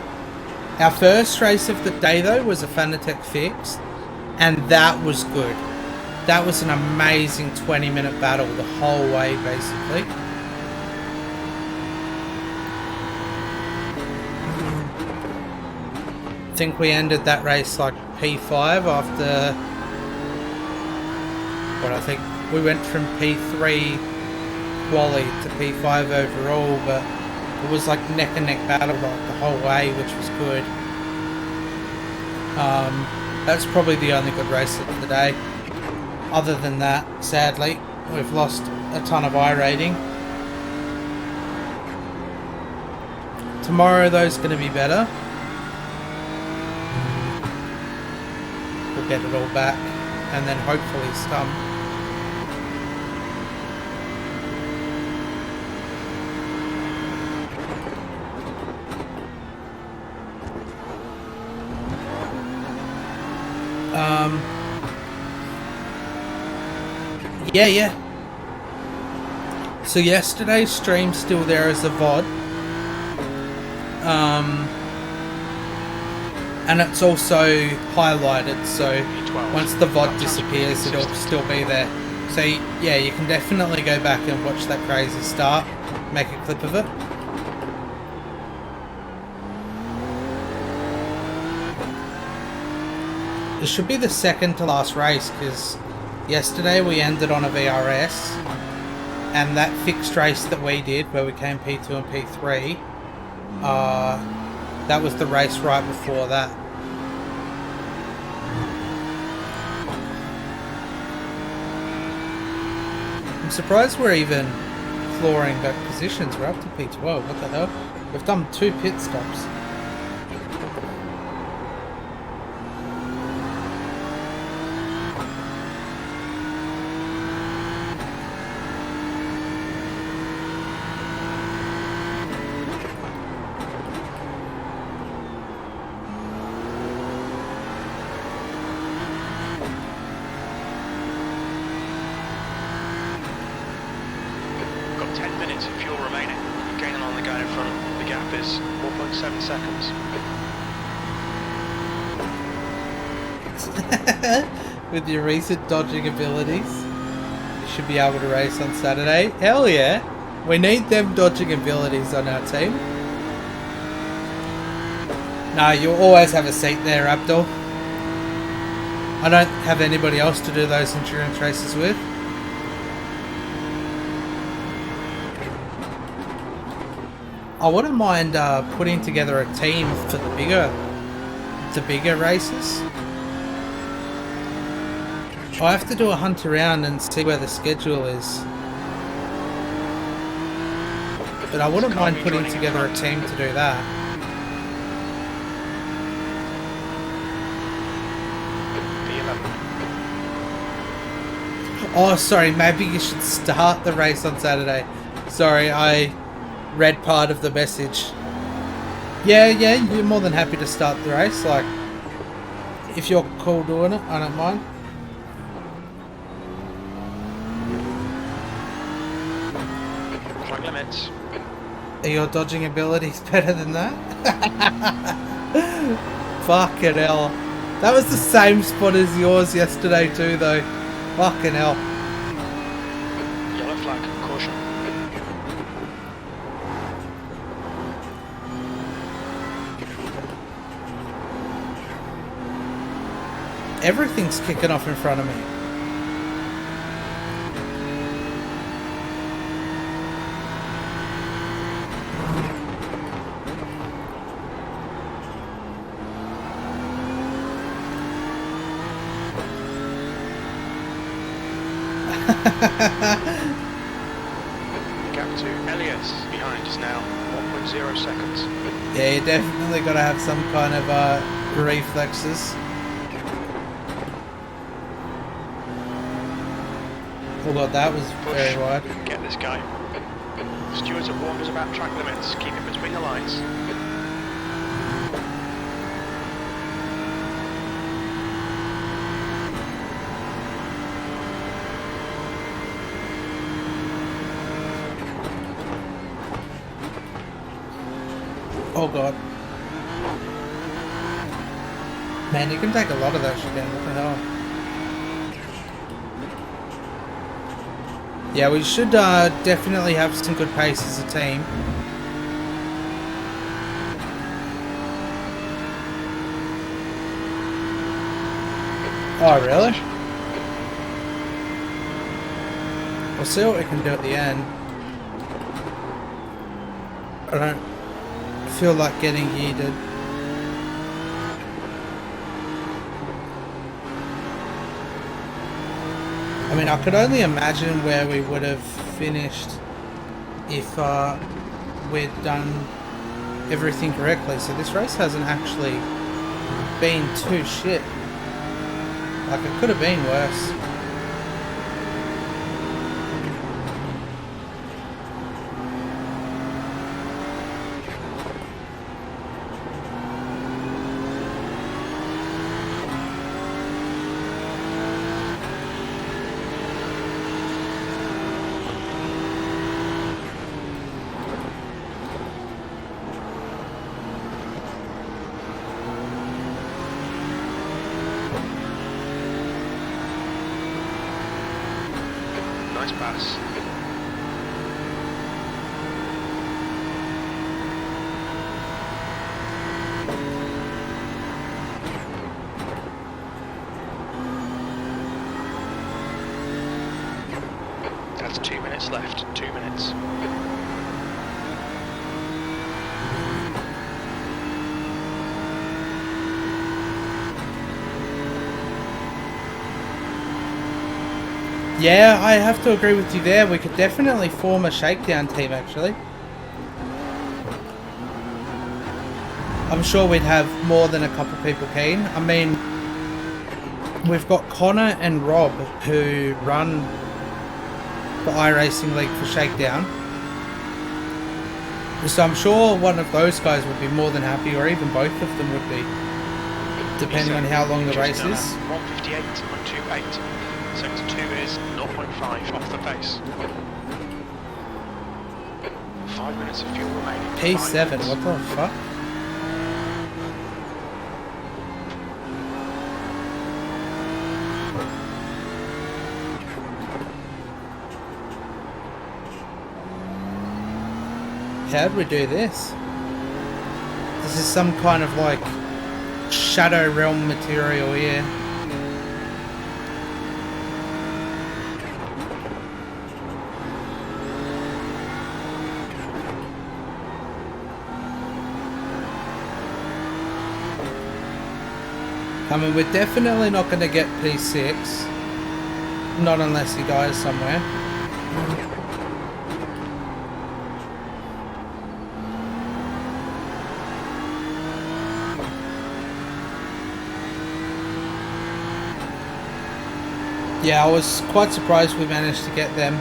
our first race of the day though was a Fanatec fix, and that was good. That was an amazing 20-minute battle the whole way, basically. I think we ended that race like P5 after what I think. We went from P3 quali to P5 overall, but it was like neck and neck battle like the whole way, which was good. That's probably the only good race of the day. Other than that, sadly, we've lost a ton of iRating. Tomorrow, though, is going to be better. We'll get it all back, and then hopefully some. Yeah. So yesterday's stream's still there as a VOD. And it's also highlighted, so once the VOD disappears, it'll still be there. So yeah, you can definitely go back and watch that crazy start, make a clip of it. It should be the second to last race, because yesterday we ended on a VRS, and that fixed race that we did, where we came P2 and P3, that was the race right before that. I'm surprised we're even clawing back positions. We're up to P12, what the hell? We've done 2 pit stops. With your recent dodging abilities, you should be able to race on Saturday. Hell yeah! We need them dodging abilities on our team. No, you'll always have a seat there, Abdul. I don't have anybody else to do those endurance races with. I wouldn't mind putting together a team for the bigger races. I have to do a hunt around and see where the schedule is. But I wouldn't mind putting together a team to do that. Oh, sorry, maybe you should start the race on Saturday. Sorry, I read part of the message. Yeah, you're more than happy to start the race. Like, if you're cool doing it, I don't mind. Limits. Are your dodging abilities better than that? Fucking hell. That was the same spot as yours yesterday too, though. Fucking hell. Yellow flag, caution. Everything's kicking off in front of me. Gap to Elias behind us now, 1.0 seconds. Yeah, you definitely got to have some kind of reflexes. Oh god, that was very wide. Get this guy. Stewards have warned us about track limits. Keep it between the lines. Oh god. Man, you can take a lot of that shit down, what the hell? Yeah, we should definitely have some good pace as a team. Oh, really? We'll see what we can do at the end. I don't feel like getting yeeted. I mean, I could only imagine where we would have finished if we'd done everything correctly. So this race hasn't actually been too shit. Like, it could have been worse. Nice pass. That's 2 minutes left. 2 minutes. Yeah, I have to agree with you there. We could definitely form a shakedown team, actually. I'm sure we'd have more than a couple people keen. I mean, we've got Connor and Rob who run the iRacing League for Shakedown. So I'm sure one of those guys would be more than happy, or even both of them would be, depending on how long the race is. 158.28. Sector 2 is 0.5 off the pace. 5 minutes of fuel remaining. P7, what the fuck? How'd we do this? This is some kind of like Shadow Realm material here. I mean, we're definitely not going to get P6. Not unless he dies somewhere. Yeah, I was quite surprised we managed to get them.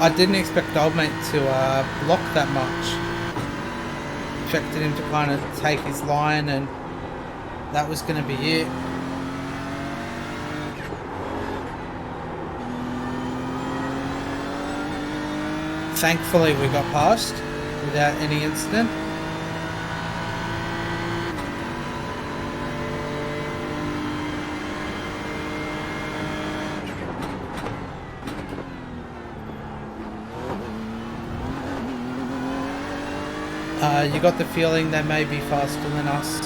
I didn't expect Oldmate to block that much. Expected him to kind of take his line, and that was going to be it. Thankfully, we got past without any incident. You got the feeling they may be faster than us.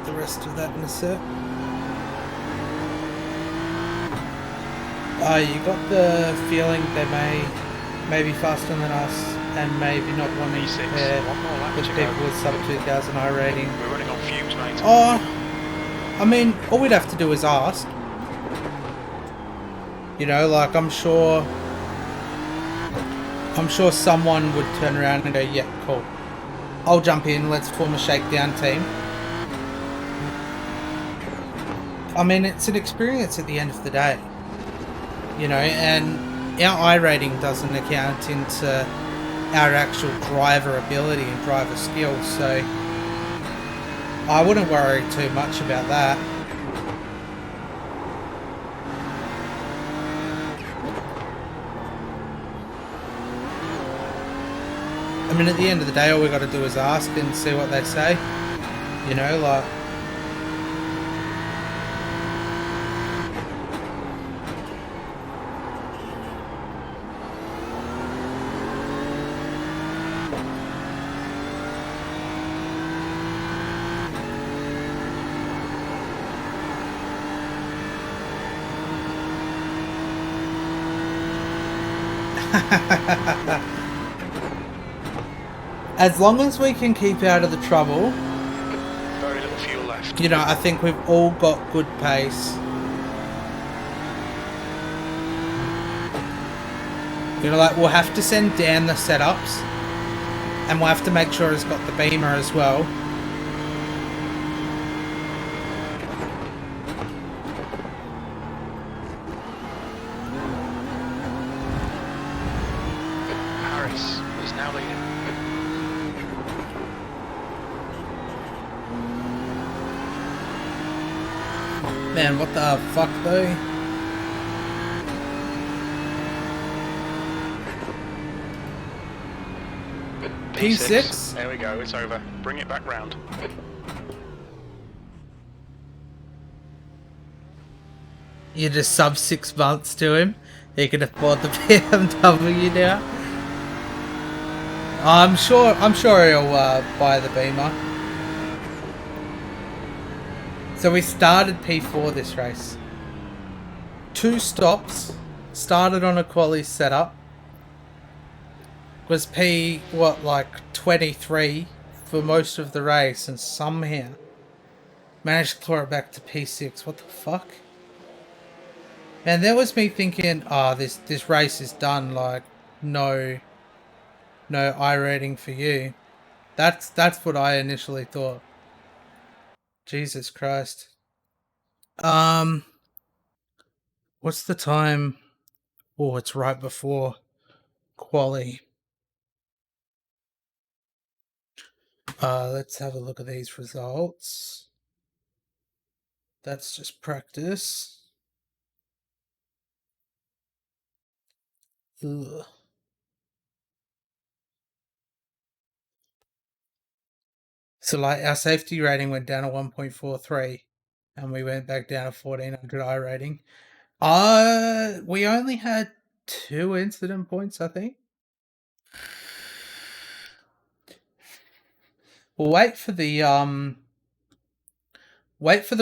The rest of that in a sec. You got the feeling they may be faster than us, and maybe not wanting to pair with people with sub 2000 I rating. We're running on fumes, mate. Oh, I mean, all we'd have to do is ask. You know, like, I'm sure someone would turn around and go, yeah, cool. I'll jump in, let's form a shakedown team. I mean, it's an experience at the end of the day. You know, and our I rating doesn't account into our actual driver ability and driver skills, so I wouldn't worry too much about that. I mean, at the end of the day, all we got to do is ask and see what they say. You know, like... As long as we can keep out of the trouble, Very little fuel left. you know, I think we've all got good pace. You know, like, we'll have to send Dan the setups, and we'll have to make sure it's got the beamer as well. Harris is now leading. Man, what the fuck, though? P6? There we go, it's over. Bring it back round. You just sub 6 months to him. He can afford the BMW now. I'm sure he'll buy the Beamer. So we started P4 this race. 2 stops. Started on a quali setup. Was P, what, like 23 for most of the race, and somehow managed to claw it back to P6. What the fuck? And there was me thinking, oh, this race is done. Like, no iRating for you. That's what I initially thought. Jesus Christ. What's the time? Oh, it's right before quali. Let's have a look at these results. That's just practice. Ugh. So, like, our safety rating went down to 1.43, and we went back down to 1400 iRating. We only had 2 incident points, I think. We'll wait for the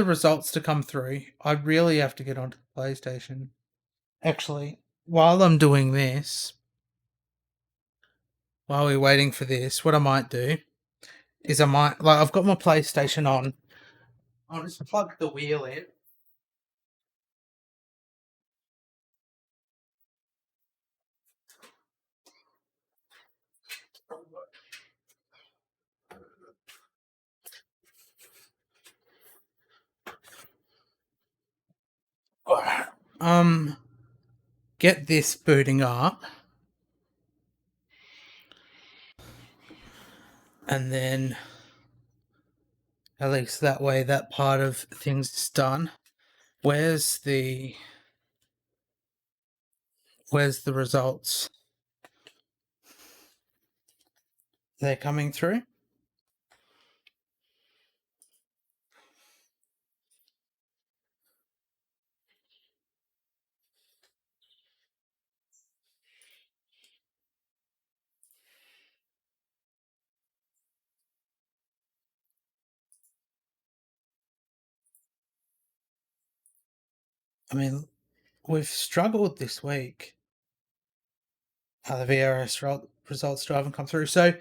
results to come through. I really have to get onto the PlayStation. Actually, while I'm doing this, while we're waiting for this, what I might do is I've got my PlayStation on. I'll just plug the wheel in. Get this booting up. And then at least that way that part of things is done. Where's the results? They're coming through. I mean, we've struggled this week. The VRS results still haven't come through. So,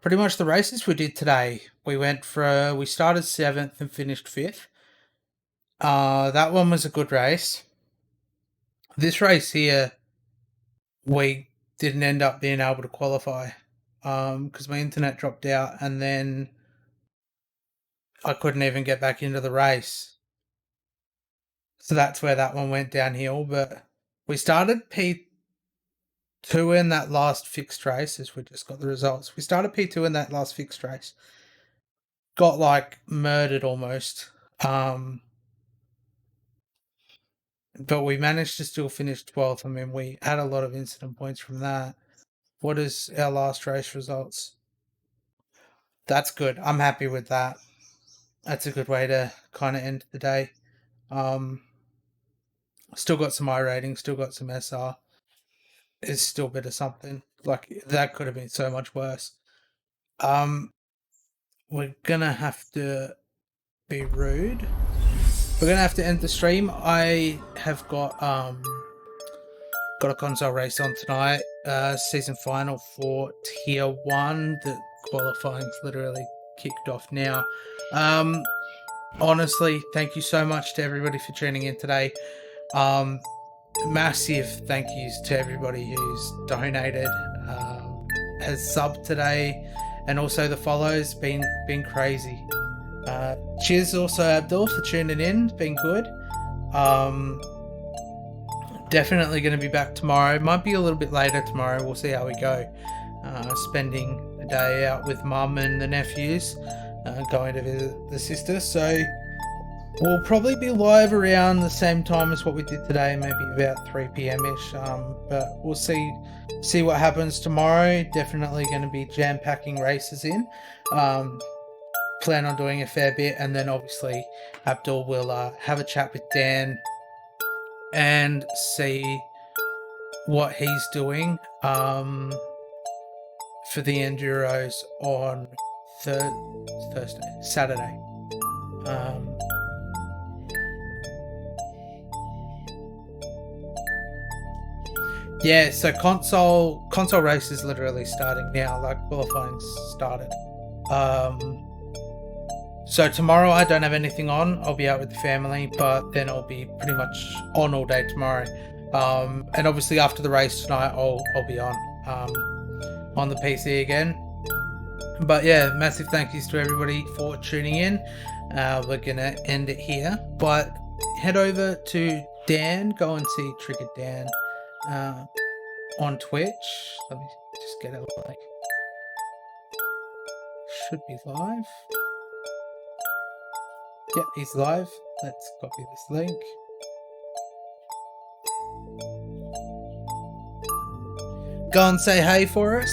pretty much the races we did today, we started 7th and finished 5th. That one was a good race. This race here, we didn't end up being able to qualify because my internet dropped out, and then I couldn't even get back into the race. So that's where that one went downhill. But we started P2 in that last fixed race, as we just got the results. We started P2 in that last fixed race. Got, like, murdered almost. But we managed to still finish 12th. I mean, we had a lot of incident points from that. What is our last race results? That's good. I'm happy with that. That's a good way to kind of end the day. Still got some iRating, still got some SR. It's still a bit of something. Like, that could have been so much worse. We're gonna have to be rude. We're gonna have to end the stream. I have got a console race on tonight. Season final for Tier 1. The qualifying's literally kicked off now. Honestly, thank you so much to everybody for tuning in today. massive thank yous to everybody who's donated, has subbed today, and also the follows. Been crazy. Cheers also Abdul for tuning in. Been good. Definitely going to be back tomorrow. Might be a little bit later tomorrow. We'll see how we go. Spending a day out with mum and the nephews, going to visit the sister. So we'll probably be live around the same time as what we did today, maybe about 3 p.m. ish. But we'll see what happens tomorrow. Definitely going to be jam-packing races in. Plan on doing a fair bit, and then obviously Abdul will have a chat with Dan and see what he's doing for the Enduros on Saturday. Yeah, so console race is literally starting now, like qualifying's started. So tomorrow I don't have anything on. I'll be out with the family, but then I'll be pretty much on all day tomorrow. And obviously after the race tonight, I'll be on the PC again. But yeah, massive thank yous to everybody for tuning in. We're gonna end it here, but head over to Dan. Go and see Triggered Dan on Twitch. Let me just get it like. Should be live. Yep, he's live. Let's copy this link. Go and say hey for us.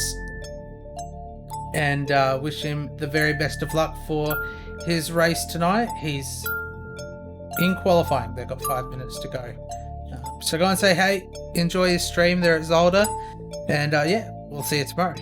And wish him the very best of luck for his race tonight. He's in qualifying. They've got 5 minutes to go. So go and say hey. Enjoy his stream there at Zolder. And yeah, we'll see you tomorrow.